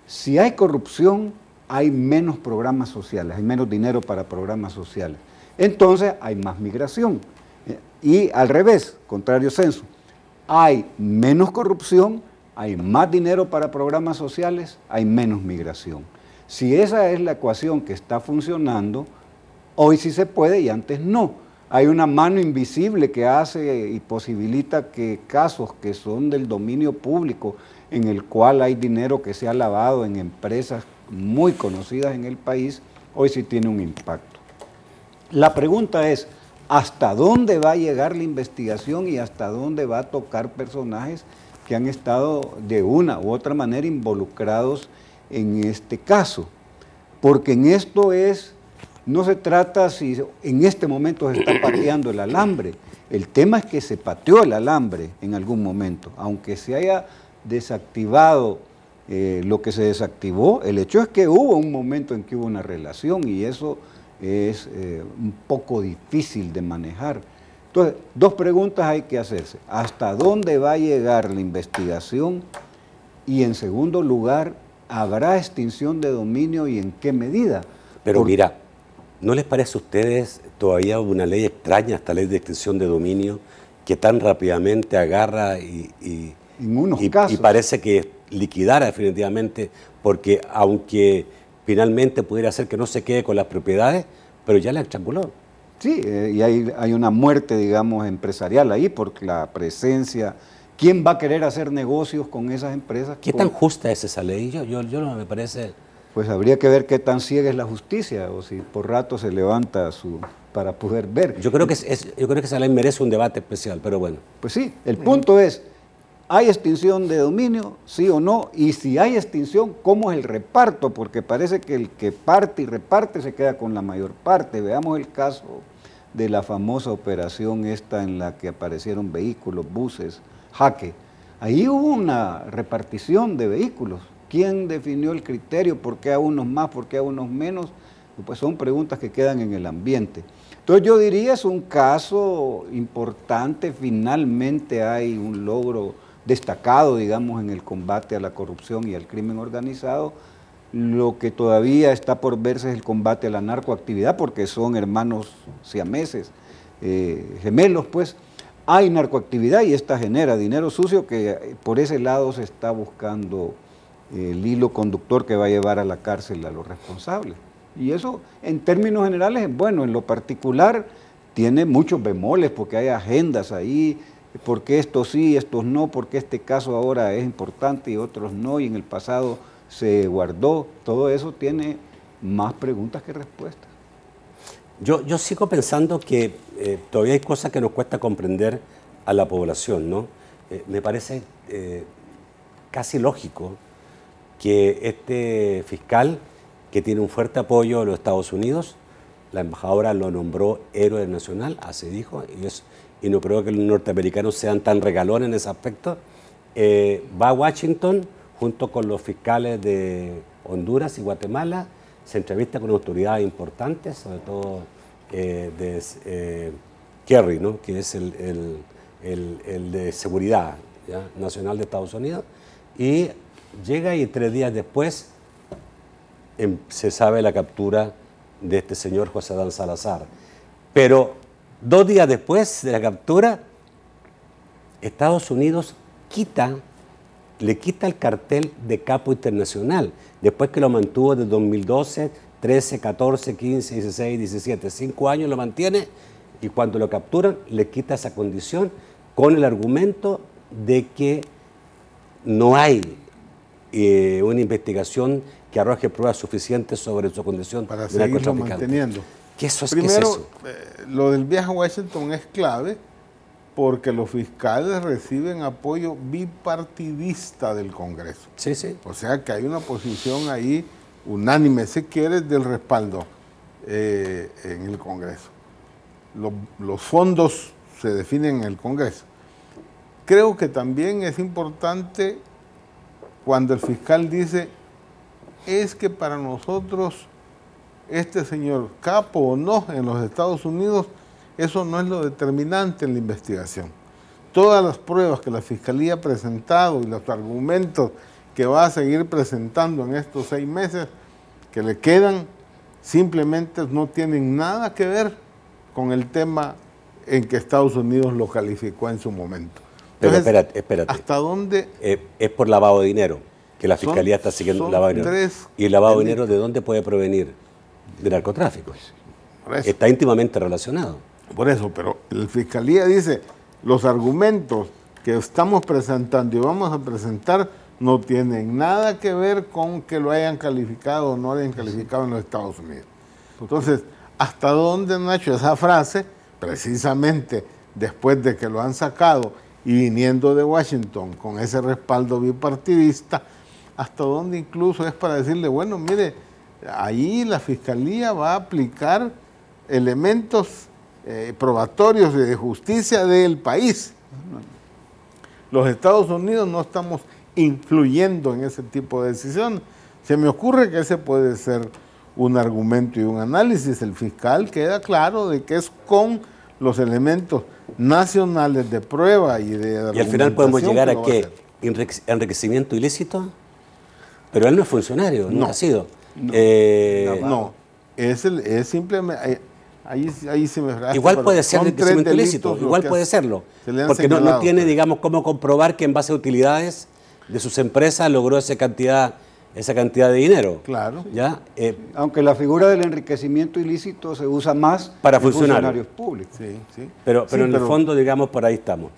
Si hay corrupción, hay menos programas sociales, hay menos dinero para programas sociales. Entonces hay más migración. Y al revés, contrario censo, hay menos corrupción, hay más dinero para programas sociales, hay menos migración. Si esa es la ecuación que está funcionando, hoy sí se puede y antes no. Hay una mano invisible que hace y posibilita que casos que son del dominio público, en el cual hay dinero que se ha lavado en empresas muy conocidas en el país, hoy sí tiene un impacto. La pregunta es, ¿hasta dónde va a llegar la investigación y hasta dónde va a tocar personajes que han estado de una u otra manera involucrados en este caso? Porque en esto no se trata si en este momento se está pateando el alambre. El tema es que se pateó el alambre en algún momento, aunque se haya desactivado lo que se desactivó. El hecho es que hubo un momento en que hubo una relación y eso es un poco difícil de manejar. Entonces, dos preguntas hay que hacerse. ¿Hasta dónde va a llegar la investigación? Y en segundo lugar, ¿habrá extinción de dominio y en qué medida? Pero mira, ¿no les parece a ustedes todavía una ley extraña, esta ley de extinción de dominio, que tan rápidamente agarra en unos casos. Y parece que liquidara definitivamente, porque aunque finalmente pudiera ser que no se quede con las propiedades, pero ya la estranguló. Sí, y hay una muerte, digamos, empresarial ahí por la presencia. ¿Quién va a querer hacer negocios con esas empresas? ¿Qué tan justa es esa ley? Yo no me parece... Pues habría que ver qué tan ciega es la justicia, o si por rato se levanta para poder ver. Yo creo que esa ley merece un debate especial, pero bueno. Pues sí, el punto es, ¿hay extinción de dominio, sí o no? Y si hay extinción, ¿cómo es el reparto? Porque parece que el que parte y reparte se queda con la mayor parte. Veamos el caso de la famosa operación esta en la que aparecieron vehículos, buses, Jaque. Ahí hubo una repartición de vehículos. ¿Quién definió el criterio? ¿Por qué a unos más? ¿Por qué a unos menos? Pues son preguntas que quedan en el ambiente. Entonces yo diría es un caso importante, finalmente hay un logro destacado, digamos, en el combate a la corrupción y al crimen organizado. Lo que todavía está por verse es el combate a la narcoactividad, porque son hermanos siameses, gemelos, pues. Hay narcoactividad y esta genera dinero sucio que por ese lado se está buscando el hilo conductor que va a llevar a la cárcel a los responsables. Y eso, en términos generales, es bueno. En lo particular, tiene muchos bemoles, porque hay agendas ahí, porque estos sí, estos no, porque este caso ahora es importante y otros no, y en el pasado se guardó. Todo eso tiene más preguntas que respuestas. Yo sigo pensando que todavía hay cosas que nos cuesta comprender a la población, ¿no? Me parece casi lógico que este fiscal, que tiene un fuerte apoyo de los Estados Unidos, la embajadora lo nombró héroe nacional, así dijo, y no creo que los norteamericanos sean tan regalones en ese aspecto, va a Washington junto con los fiscales de Honduras y Guatemala, se entrevista con autoridades importantes, sobre todo Kerry, ¿no? Que es el de seguridad, ¿ya? Nacional de Estados Unidos, y llega y 3 días después se sabe la captura de este señor José Adán Salazar. Pero 2 días después de la captura, Estados Unidos le quita el cartel de capo internacional, después que lo mantuvo desde 2012, 13, 14, 15, 16, 17, 5 años lo mantiene, y cuando lo capturan le quita esa condición con el argumento de que no hay una investigación que arroje pruebas suficientes sobre su condición para de seguirlo narcotraficante. manteniendo. Primero, lo del viaje a Washington es clave porque los fiscales reciben apoyo bipartidista del Congreso. Sí, sí. O sea que hay una posición ahí unánime, si quieres, del respaldo en el Congreso. Los fondos se definen en el Congreso. Creo que también es importante cuando el fiscal dice, es que para nosotros este señor capo o no en los Estados Unidos, eso no es lo determinante en la investigación. Todas las pruebas que la Fiscalía ha presentado y los argumentos que va a seguir presentando en estos 6 meses que le quedan, simplemente no tienen nada que ver con el tema en que Estados Unidos lo calificó en su momento. Entonces, pero espérate. ¿Hasta dónde? Es por lavado de dinero, que la Fiscalía está siguiendo lavado de dinero. ¿Y el lavado de dinero de dónde puede provenir? De narcotráfico. Está íntimamente relacionado. Por eso, pero la Fiscalía dice, los argumentos que estamos presentando y vamos a presentar no tienen nada que ver con que lo hayan calificado o no hayan calificado en los Estados Unidos. Entonces, ¿hasta dónde, Nacho, esa frase, precisamente después de que lo han sacado y viniendo de Washington con ese respaldo bipartidista, hasta dónde incluso es para decirle, bueno, mire, ahí la Fiscalía va a aplicar elementos probatorios de justicia del país? Los Estados Unidos no estamos influyendo en ese tipo de decisiones. Se me ocurre que ese puede ser un argumento y un análisis. El fiscal queda claro de que es con los elementos nacionales de prueba y de... Y al final podemos llegar a que enriquecimiento ilícito, pero él no es funcionario, no ha sido. No, es simplemente... ahí se me rasca, igual puede ser son enriquecimiento tres ilícito, delitos igual los puede que serlo, se le han porque no señalado, tiene, pues. digamos, cómo comprobar que en base a utilidades de sus empresas logró esa cantidad de dinero. Claro. ¿Ya? Aunque la figura del enriquecimiento ilícito se usa más Para en funcionarios públicos. Sí. Pero Sí, en el fondo, digamos, por ahí estamos.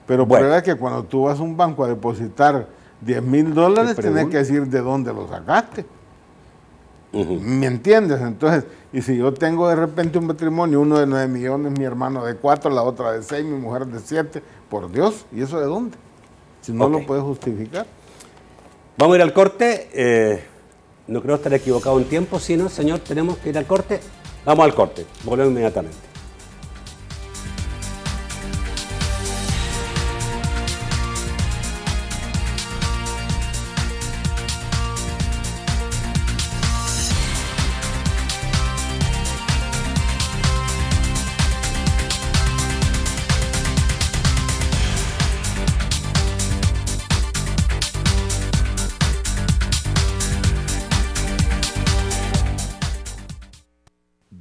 Pero Bueno. por verdad que cuando tú vas a un banco a depositar $10,000, Te tenés que decir de dónde lo sacaste. ¿Me entiendes? Entonces, y si yo tengo de repente un matrimonio, uno de 9 millones, mi hermano de 4, la otra de 6, mi mujer de 7, por Dios, ¿y eso de dónde? Si no lo puedes justificar. Vamos a ir al corte. No creo estar equivocado en tiempo, si no, señor, tenemos que ir al corte. Vamos al corte, volvemos inmediatamente.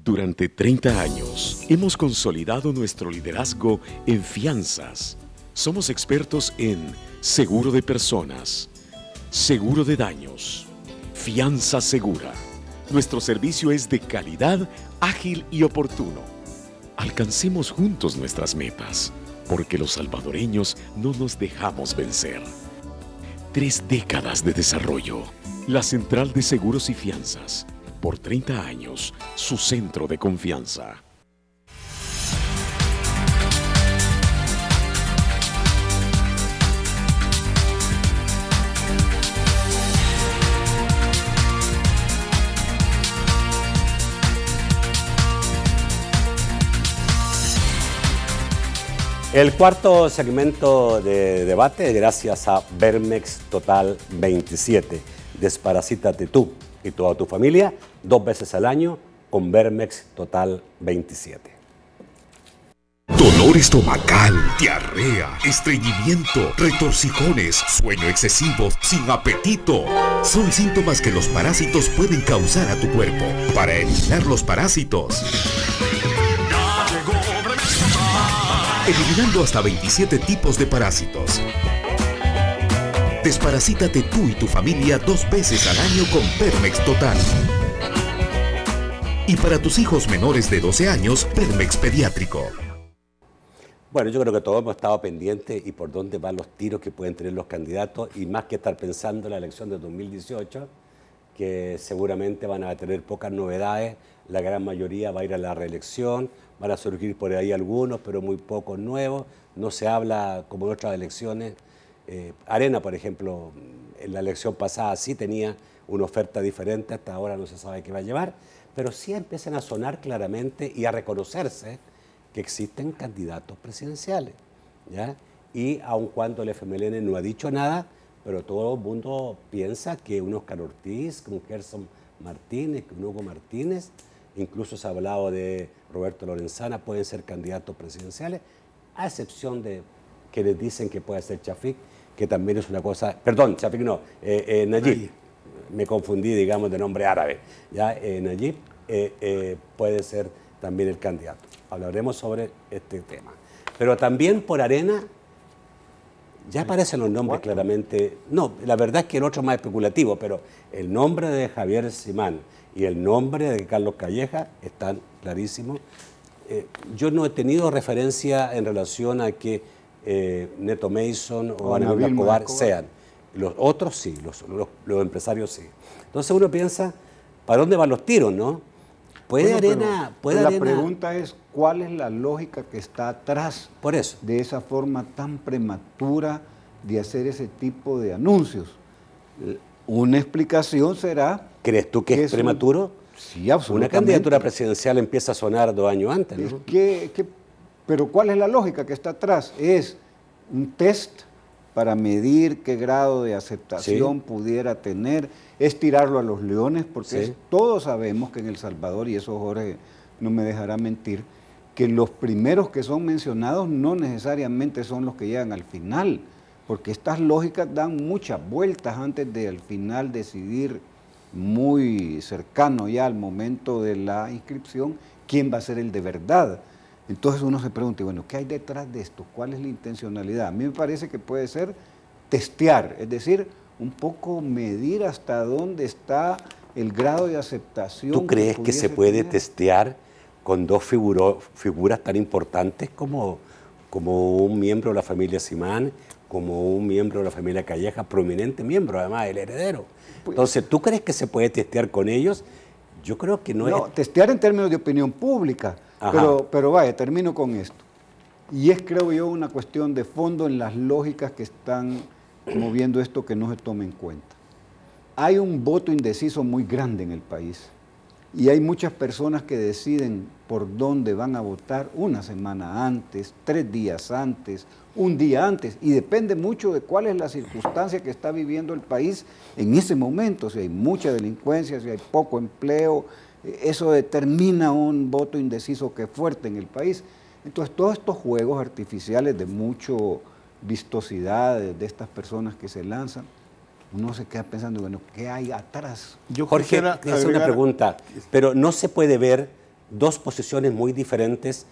Durante 30 años hemos consolidado nuestro liderazgo en fianzas. Somos expertos en seguro de personas, seguro de daños, fianza segura. Nuestro servicio es de calidad, ágil y oportuno. Alcancemos juntos nuestras metas, porque los salvadoreños no nos dejamos vencer. 3 décadas de desarrollo. La Central de Seguros y Fianzas. Por 30 años, su centro de confianza. El cuarto segmento de debate, gracias a Vermex Total 27. Desparasítate tú y toda tu familia 2 veces al año con Vermex Total 27. Dolor estomacal, diarrea, estreñimiento, retorcijones, sueño excesivo, sin apetito. Son síntomas que los parásitos pueden causar a tu cuerpo. Para eliminar los parásitos, eliminando hasta 27 tipos de parásitos. Desparasítate tú y tu familia 2 veces al año con Vermex Total. Y para tus hijos menores de 12 años, Vermex Pediátrico. Bueno, yo creo que todos hemos estado pendientes y por dónde van los tiros que pueden tener los candidatos, y más que estar pensando en la elección de 2018, que seguramente van a tener pocas novedades, la gran mayoría va a ir a la reelección, van a surgir por ahí algunos, pero muy pocos nuevos, no se habla como en otras elecciones. Arena, por ejemplo, en la elección pasada sí tenía una oferta diferente, hasta ahora no se sabe qué va a llevar, pero sí empiezan a sonar claramente y a reconocerse que existen candidatos presidenciales, ¿ya? Y aun cuando el FMLN no ha dicho nada, pero todo el mundo piensa que un Óscar Ortiz, que un Gerson Martínez, que un Hugo Martínez, incluso se ha hablado de Roberto Lorenzana, pueden ser candidatos presidenciales, a excepción de quienes dicen que puede ser Chafik, que también es una cosa, perdón, Chafik no, Nayib, me confundí, digamos, de nombre árabe, ¿ya? Nayib puede ser también el candidato. Hablaremos sobre este tema. Pero también por Arena, ya aparecen los nombres claramente. No, la verdad es que el otro es más especulativo, pero el nombre de Javier Simán y el nombre de Carlos Calleja están clarísimos. Yo no he tenido referencia en relación a que Neto Mason o Aníbal Escobar sean. Los otros sí, los empresarios sí. Entonces uno piensa, ¿para dónde van los tiros, no? ¿Puede Arena? La pregunta es, ¿cuál es la lógica que está atrás por eso, de esa forma tan prematura de hacer ese tipo de anuncios? Una explicación será... ¿Crees tú que es prematuro? Sí, absolutamente. Una candidatura presidencial empieza a sonar 2 años antes, ¿no? Pero ¿cuál es la lógica que está atrás? Es un test para medir qué grado de aceptación pudiera tener, es tirarlo a los leones, porque todos sabemos que en El Salvador, y eso Jorge no me dejará mentir, que los primeros que son mencionados no necesariamente son los que llegan al final, porque estas lógicas dan muchas vueltas antes de al final decidir muy cercano ya al momento de la inscripción quién va a ser el de verdad. Entonces uno se pregunta, bueno, ¿qué hay detrás de esto? ¿Cuál es la intencionalidad? A mí me parece que puede ser testear, es decir, un poco medir hasta dónde está el grado de aceptación. ¿Tú crees que se puede tener testear con dos figuras tan importantes como un miembro de la familia Simán, como un miembro de la familia Calleja, prominente miembro además, el heredero? Entonces, ¿tú crees que se puede testear con ellos? Yo creo que no es... testear en términos de opinión pública, pero vaya, termino con esto. Y es, creo yo, una cuestión de fondo en las lógicas que están moviendo esto que no se toma en cuenta. Hay un voto indeciso muy grande en el país y hay muchas personas que deciden por dónde van a votar una semana antes, 3 días antes, un día antes, y depende mucho de cuál es la circunstancia que está viviendo el país en ese momento. Si hay mucha delincuencia, si hay poco empleo, eso determina un voto indeciso que es fuerte en el país. Entonces, todos estos juegos artificiales de mucho vistosidad de estas personas que se lanzan, uno se queda pensando, bueno, ¿qué hay atrás? Jorge, es una pregunta, pero no se puede ver dos posiciones muy diferentes,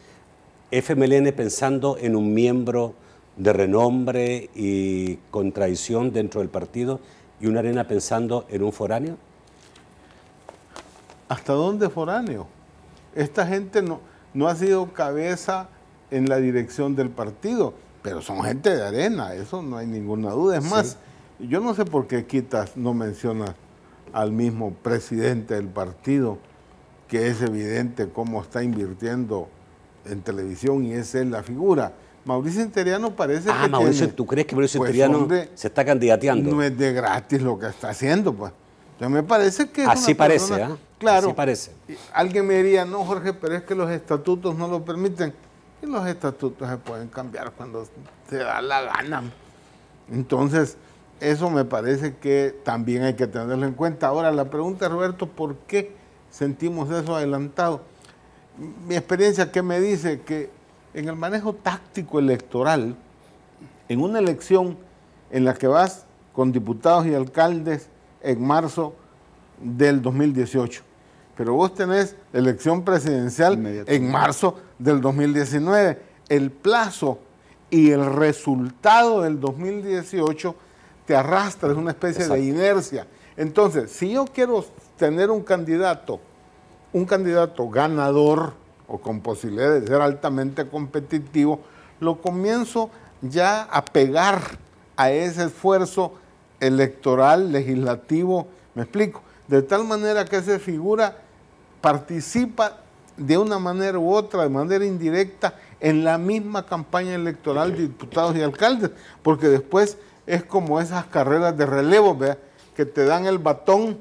FMLN pensando en un miembro de renombre y con traición dentro del partido y una Arena pensando en un foráneo. ¿Hasta dónde foráneo? Esta gente no ha sido cabeza en la dirección del partido, pero son gente de Arena, eso no hay ninguna duda. Es más, yo no sé por qué Quitas no menciona al mismo presidente del partido, que es evidente cómo está invirtiendo en televisión y es él la figura. Mauricio Interiano parece que Mauricio, ¿tú crees que Mauricio Interiano se está candidateando? No es de gratis lo que está haciendo, pues. Entonces me parece que es así una parece, persona, claro, así parece. Alguien me diría, no, Jorge, pero es que los estatutos no lo permiten. Y los estatutos se pueden cambiar cuando se da la gana. Entonces, eso me parece que también hay que tenerlo en cuenta. Ahora, la pregunta, Roberto, ¿por qué sentimos eso adelantado? Mi experiencia que me dice que en el manejo táctico electoral, en una elección en la que vas con diputados y alcaldes en marzo del 2018, pero vos tenés elección presidencial en marzo del 2019, el plazo y el resultado del 2018 te arrastra, es una especie de inercia. Entonces, si yo quiero tener un candidato ganador o con posibilidad de ser altamente competitivo, lo comienzo ya a pegar a ese esfuerzo electoral, legislativo, me explico, de tal manera que esa figura participa de una manera u otra, de manera indirecta, en la misma campaña electoral de diputados y alcaldes, porque después es como esas carreras de relevo, ¿verdad?, que te dan el batón,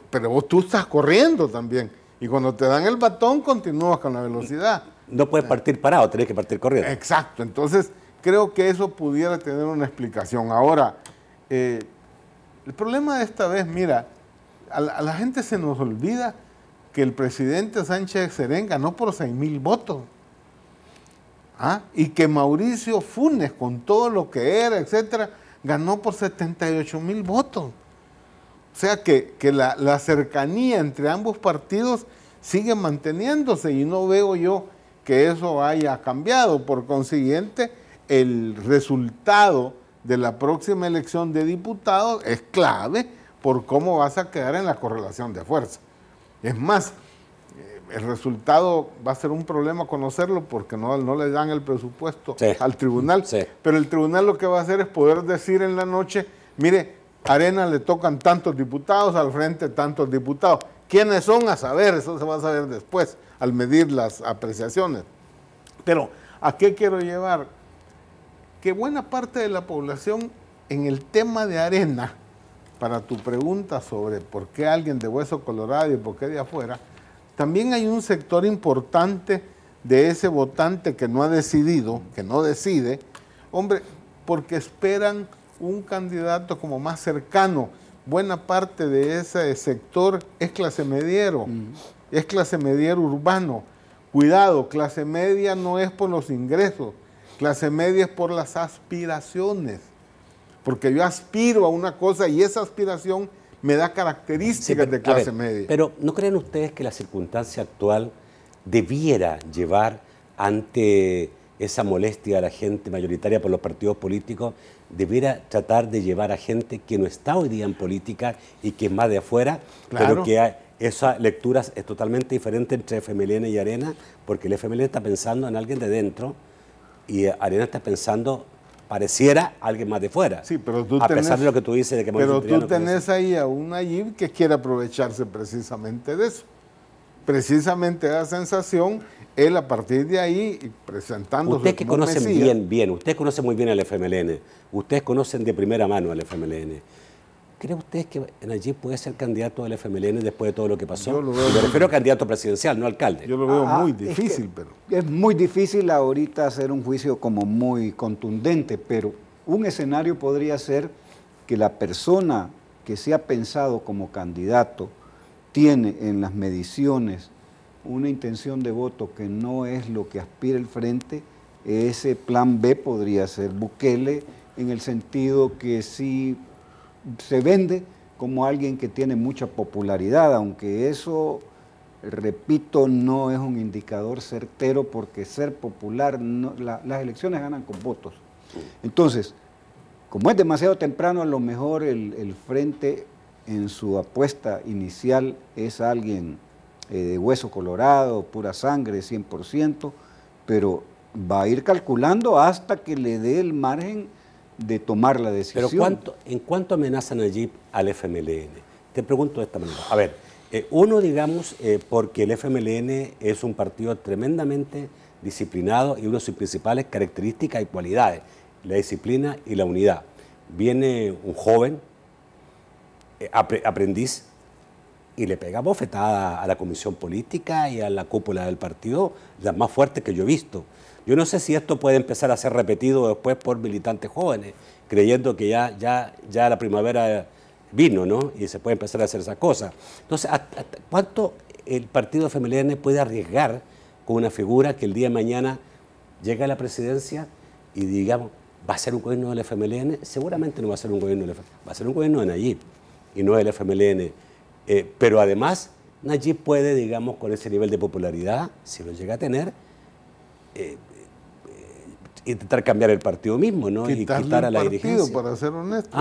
pero tú estás corriendo también, y cuando te dan el batón continúas con la velocidad. No puedes partir parado, tenés que partir corriendo. Exacto, entonces creo que eso pudiera tener una explicación. Ahora, el problema de esta vez, mira, a la gente se nos olvida que el presidente Sánchez Serén ganó por 6,000 votos. Y que Mauricio Funes, con todo lo que era, etcétera, ganó por 78,000 votos. O sea que la cercanía entre ambos partidos sigue manteniéndose y no veo yo que eso haya cambiado. Por consiguiente, el resultado de la próxima elección de diputados es clave por cómo vas a quedar en la correlación de fuerza. Es más, el resultado va a ser un problema conocerlo porque no le dan el presupuesto al tribunal, pero el tribunal lo que va a hacer es poder decir en la noche, mire, a Arena le tocan tantos diputados, al frente tantos diputados. ¿Quiénes son? A saber, eso se va a saber después, al medir las apreciaciones. Pero, ¿a qué quiero llevar? Que buena parte de la población en el tema de Arena, para tu pregunta sobre por qué alguien de Hueso Colorado y por qué de afuera, también hay un sector importante de ese votante que no ha decidido, que no decide, hombre, porque esperan un candidato como más cercano. Buena parte de ese sector es clase mediero, es clase mediero urbano. Cuidado, clase media no es por los ingresos, clase media es por las aspiraciones. Porque yo aspiro a una cosa y esa aspiración me da características de clase media. Pero ¿no creen ustedes que la circunstancia actual debiera llevar ante esa molestia a la gente mayoritaria por los partidos políticos, debiera tratar de llevar a gente que no está hoy día en política y que es más de afuera, pero que esa lectura es totalmente diferente entre FMLN y Arena, porque el FMLN está pensando en alguien de dentro y Arena está pensando, pareciera, alguien más de fuera. Sí, pero tú a pesar de lo que tú dices de que pero tú tenés ahí a un Nayib que quiere aprovecharse precisamente de eso. Precisamente da sensación, él a partir de ahí, presentándose Ustedes que como conocen Mesías, bien, ustedes conocen muy bien al FMLN, ustedes conocen de primera mano al FMLN. ¿Creen ustedes que Nayib puede ser candidato al FMLN después de todo lo que pasó? Yo lo veo me refiero a candidato presidencial, no alcalde. Yo lo veo muy difícil, pero... Es muy difícil ahorita hacer un juicio como muy contundente, pero un escenario podría ser que la persona que se ha pensado como candidato tiene en las mediciones una intención de voto que no es lo que aspira el frente, ese plan B podría ser Bukele, en el sentido que sí se vende como alguien que tiene mucha popularidad, aunque eso, repito, no es un indicador certero, porque ser popular, las elecciones ganan con votos. Entonces, como es demasiado temprano, a lo mejor el frente en su apuesta inicial es alguien de hueso colorado, pura sangre, 100%, pero va a ir calculando hasta que le dé el margen de tomar la decisión. Pero ¿en cuánto amenazan allí al FMLN? Te pregunto de esta manera. A ver, uno, digamos, porque el FMLN es un partido tremendamente disciplinado y una de sus principales características y cualidades, la disciplina y la unidad. Viene un joven, aprendiz, y le pega bofetada a la comisión política y a la cúpula del partido, las más fuertes que yo he visto. Yo no sé si esto puede empezar a ser repetido después por militantes jóvenes, creyendo que ya la primavera vino, ¿no? Y se puede empezar a hacer esas cosas. Entonces, ¿hasta cuánto el partido FMLN puede arriesgar con una figura que el día de mañana llega a la presidencia y digamos, va a ser un gobierno del FMLN? Seguramente no va a ser un gobierno del FMLN, va a ser un gobierno de Nayib y no del FMLN. Pero además, Nayib puede, digamos, con ese nivel de popularidad, si lo llega a tener, intentar cambiar el partido mismo, ¿no? Y quitar a la dirigencia. Para ser honesto.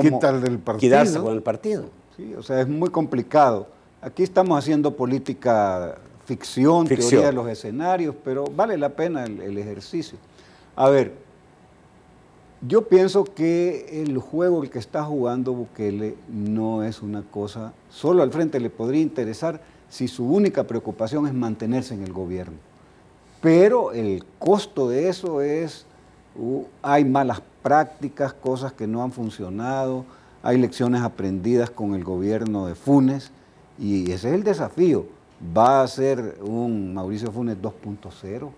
Quitarle el partido. Quedarse con el partido. Sí, o sea, es muy complicado. Aquí estamos haciendo política ficción, teoría de los escenarios, pero vale la pena el ejercicio. A ver, yo pienso que el juego el que está jugando Bukele no es una cosa, solo al frente le podría interesar si su única preocupación es mantenerse en el gobierno. Pero el costo de eso es, hay malas prácticas, cosas que no han funcionado, hay lecciones aprendidas con el gobierno de Funes, y ese es el desafío. Va a ser un Mauricio Funes 2.0,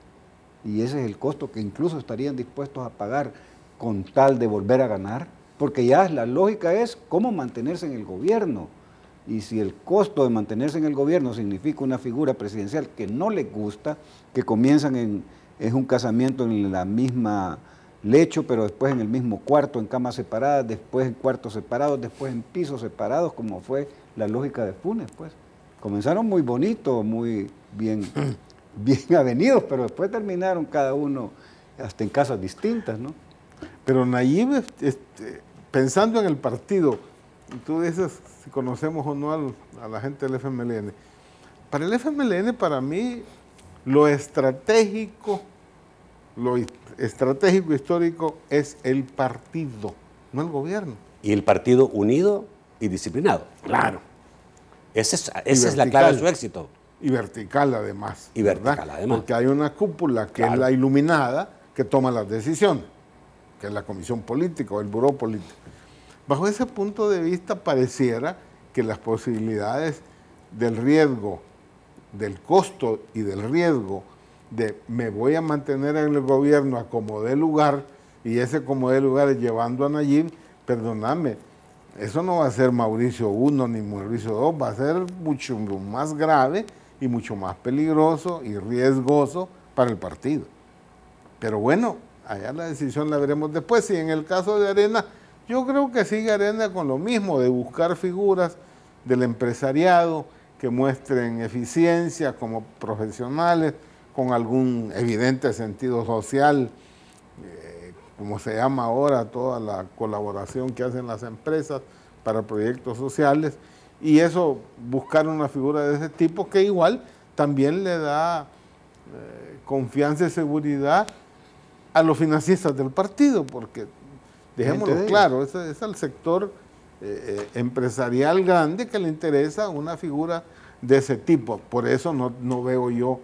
y ese es el costo que incluso estarían dispuestos a pagar con tal de volver a ganar, porque ya la lógica es cómo mantenerse en el gobierno. Y si el costo de mantenerse en el gobierno significa una figura presidencial que no le gusta, que comienzan es un casamiento en la misma lecho, pero después en el mismo cuarto, en camas separadas, después en cuartos separados, después en pisos separados, como fue la lógica de Funes, pues. Comenzaron muy bonitos, muy bien avenidos, pero después terminaron cada uno hasta en casas distintas, ¿no? Pero Nayib, pensando en el partido, tú dices si conocemos o no a la gente del FMLN. Para el FMLN, para mí, lo estratégico histórico es el partido, no el gobierno. Y el partido unido y disciplinado. Claro. Esa es la clave de su éxito. Y vertical además. Y vertical además. Porque hay una cúpula que es la iluminada que toma las decisiones, que es la comisión política o el buró político. Bajo ese punto de vista pareciera que las posibilidades del riesgo, del costo y del riesgo de me voy a mantener en el gobierno a como dé lugar, y ese como dé lugar es llevando a Nayib, perdóname, eso no va a ser Mauricio 1 ni Mauricio 2, va a ser mucho más grave y mucho más peligroso y riesgoso para el partido. Pero bueno, allá la decisión la veremos después. Y en el caso de Arena, yo creo que sigue Arena con lo mismo, de buscar figuras del empresariado que muestren eficiencia como profesionales, con algún evidente sentido social, como se llama ahora toda la colaboración que hacen las empresas para proyectos sociales, y eso, buscar una figura de ese tipo que igual también le da confianza y seguridad a los financistas del partido, porque dejémoslo claro, ese es el sector empresarial grande que le interesa una figura de ese tipo. Por eso no veo yo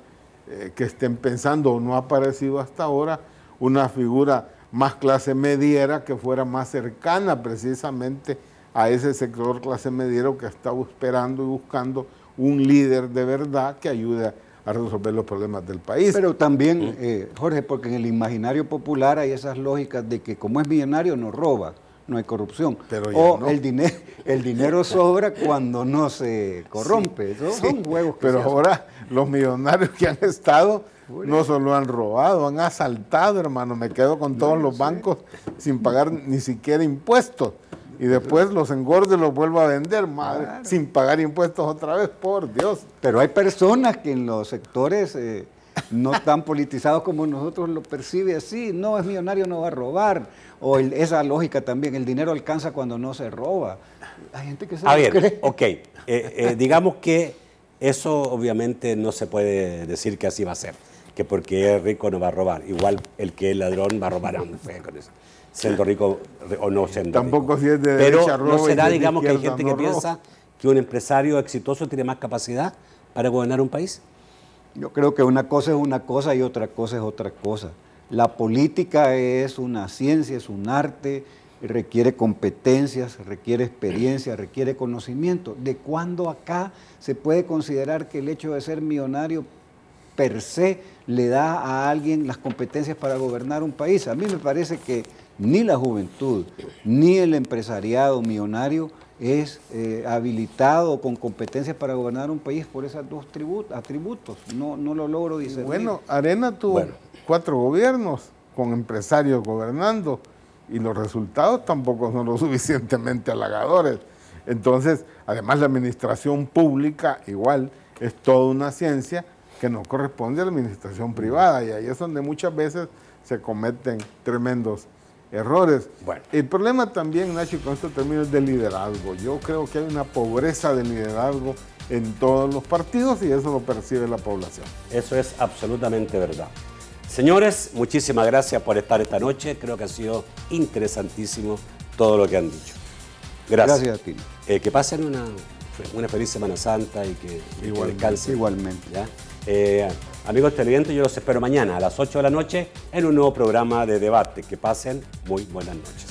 que estén pensando, o no ha aparecido hasta ahora, una figura más clase mediera que fuera más cercana precisamente a ese sector clase mediero que está esperando y buscando un líder de verdad que ayude a resolver los problemas del país. Pero también, Jorge, porque en el imaginario popular hay esas lógicas de que como es millonario no roba, no hay corrupción. Pero ya o no. el dinero sobra cuando no se corrompe. Son juegos que pero ahora los millonarios que han estado no solo han robado, han asaltado, hermano. Me quedo con todos los bancos sin pagar ni siquiera impuestos. Y después los engordo y los vuelvo a vender, madre, sin pagar impuestos otra vez, por Dios. Pero hay personas que en los sectores no tan politizados como nosotros lo percibe así. No, es millonario, no va a robar. O esa lógica también, el dinero alcanza cuando no se roba. Hay gente que se lo cree. Ok, digamos que eso obviamente no se puede decir que así va a ser, que porque es rico no va a robar. Igual el que es ladrón va a robar, siendo rico o no siendo Tampoco rico. Si es de pero derecha roba, no será, y de digamos, que hay izquierda gente no que roba. piensa que un empresario exitoso tiene más capacidad para gobernar un país. Yo creo que una cosa es una cosa y otra cosa es otra cosa. La política es una ciencia, es un arte, requiere competencias, requiere experiencia, requiere conocimiento. ¿De cuándo acá se puede considerar que el hecho de ser millonario per se le da a alguien las competencias para gobernar un país? A mí me parece que ni la juventud, ni el empresariado millonario es habilitado con competencias para gobernar un país por esos dos atributos. No lo logro discernir. Bueno, Arena tuvo 4 gobiernos con empresarios gobernando y los resultados tampoco son lo suficientemente halagadores. Entonces, además la administración pública igual es toda una ciencia que no corresponde a la administración privada, y ahí es donde muchas veces se cometen tremendos errores. Bueno. El problema también, Nacho, y con esto termino, es del liderazgo. Yo creo que hay una pobreza de liderazgo en todos los partidos y eso lo percibe la población. Eso es absolutamente verdad. Señores, muchísimas gracias por estar esta noche. Creo que ha sido interesantísimo todo lo que han dicho. Gracias. Gracias a ti. Que pasen una feliz Semana Santa y que descansen. Igualmente. ¿Ya? Amigos televidentes, yo los espero mañana a las 8 de la noche en un nuevo programa de debate. Que pasen muy buenas noches.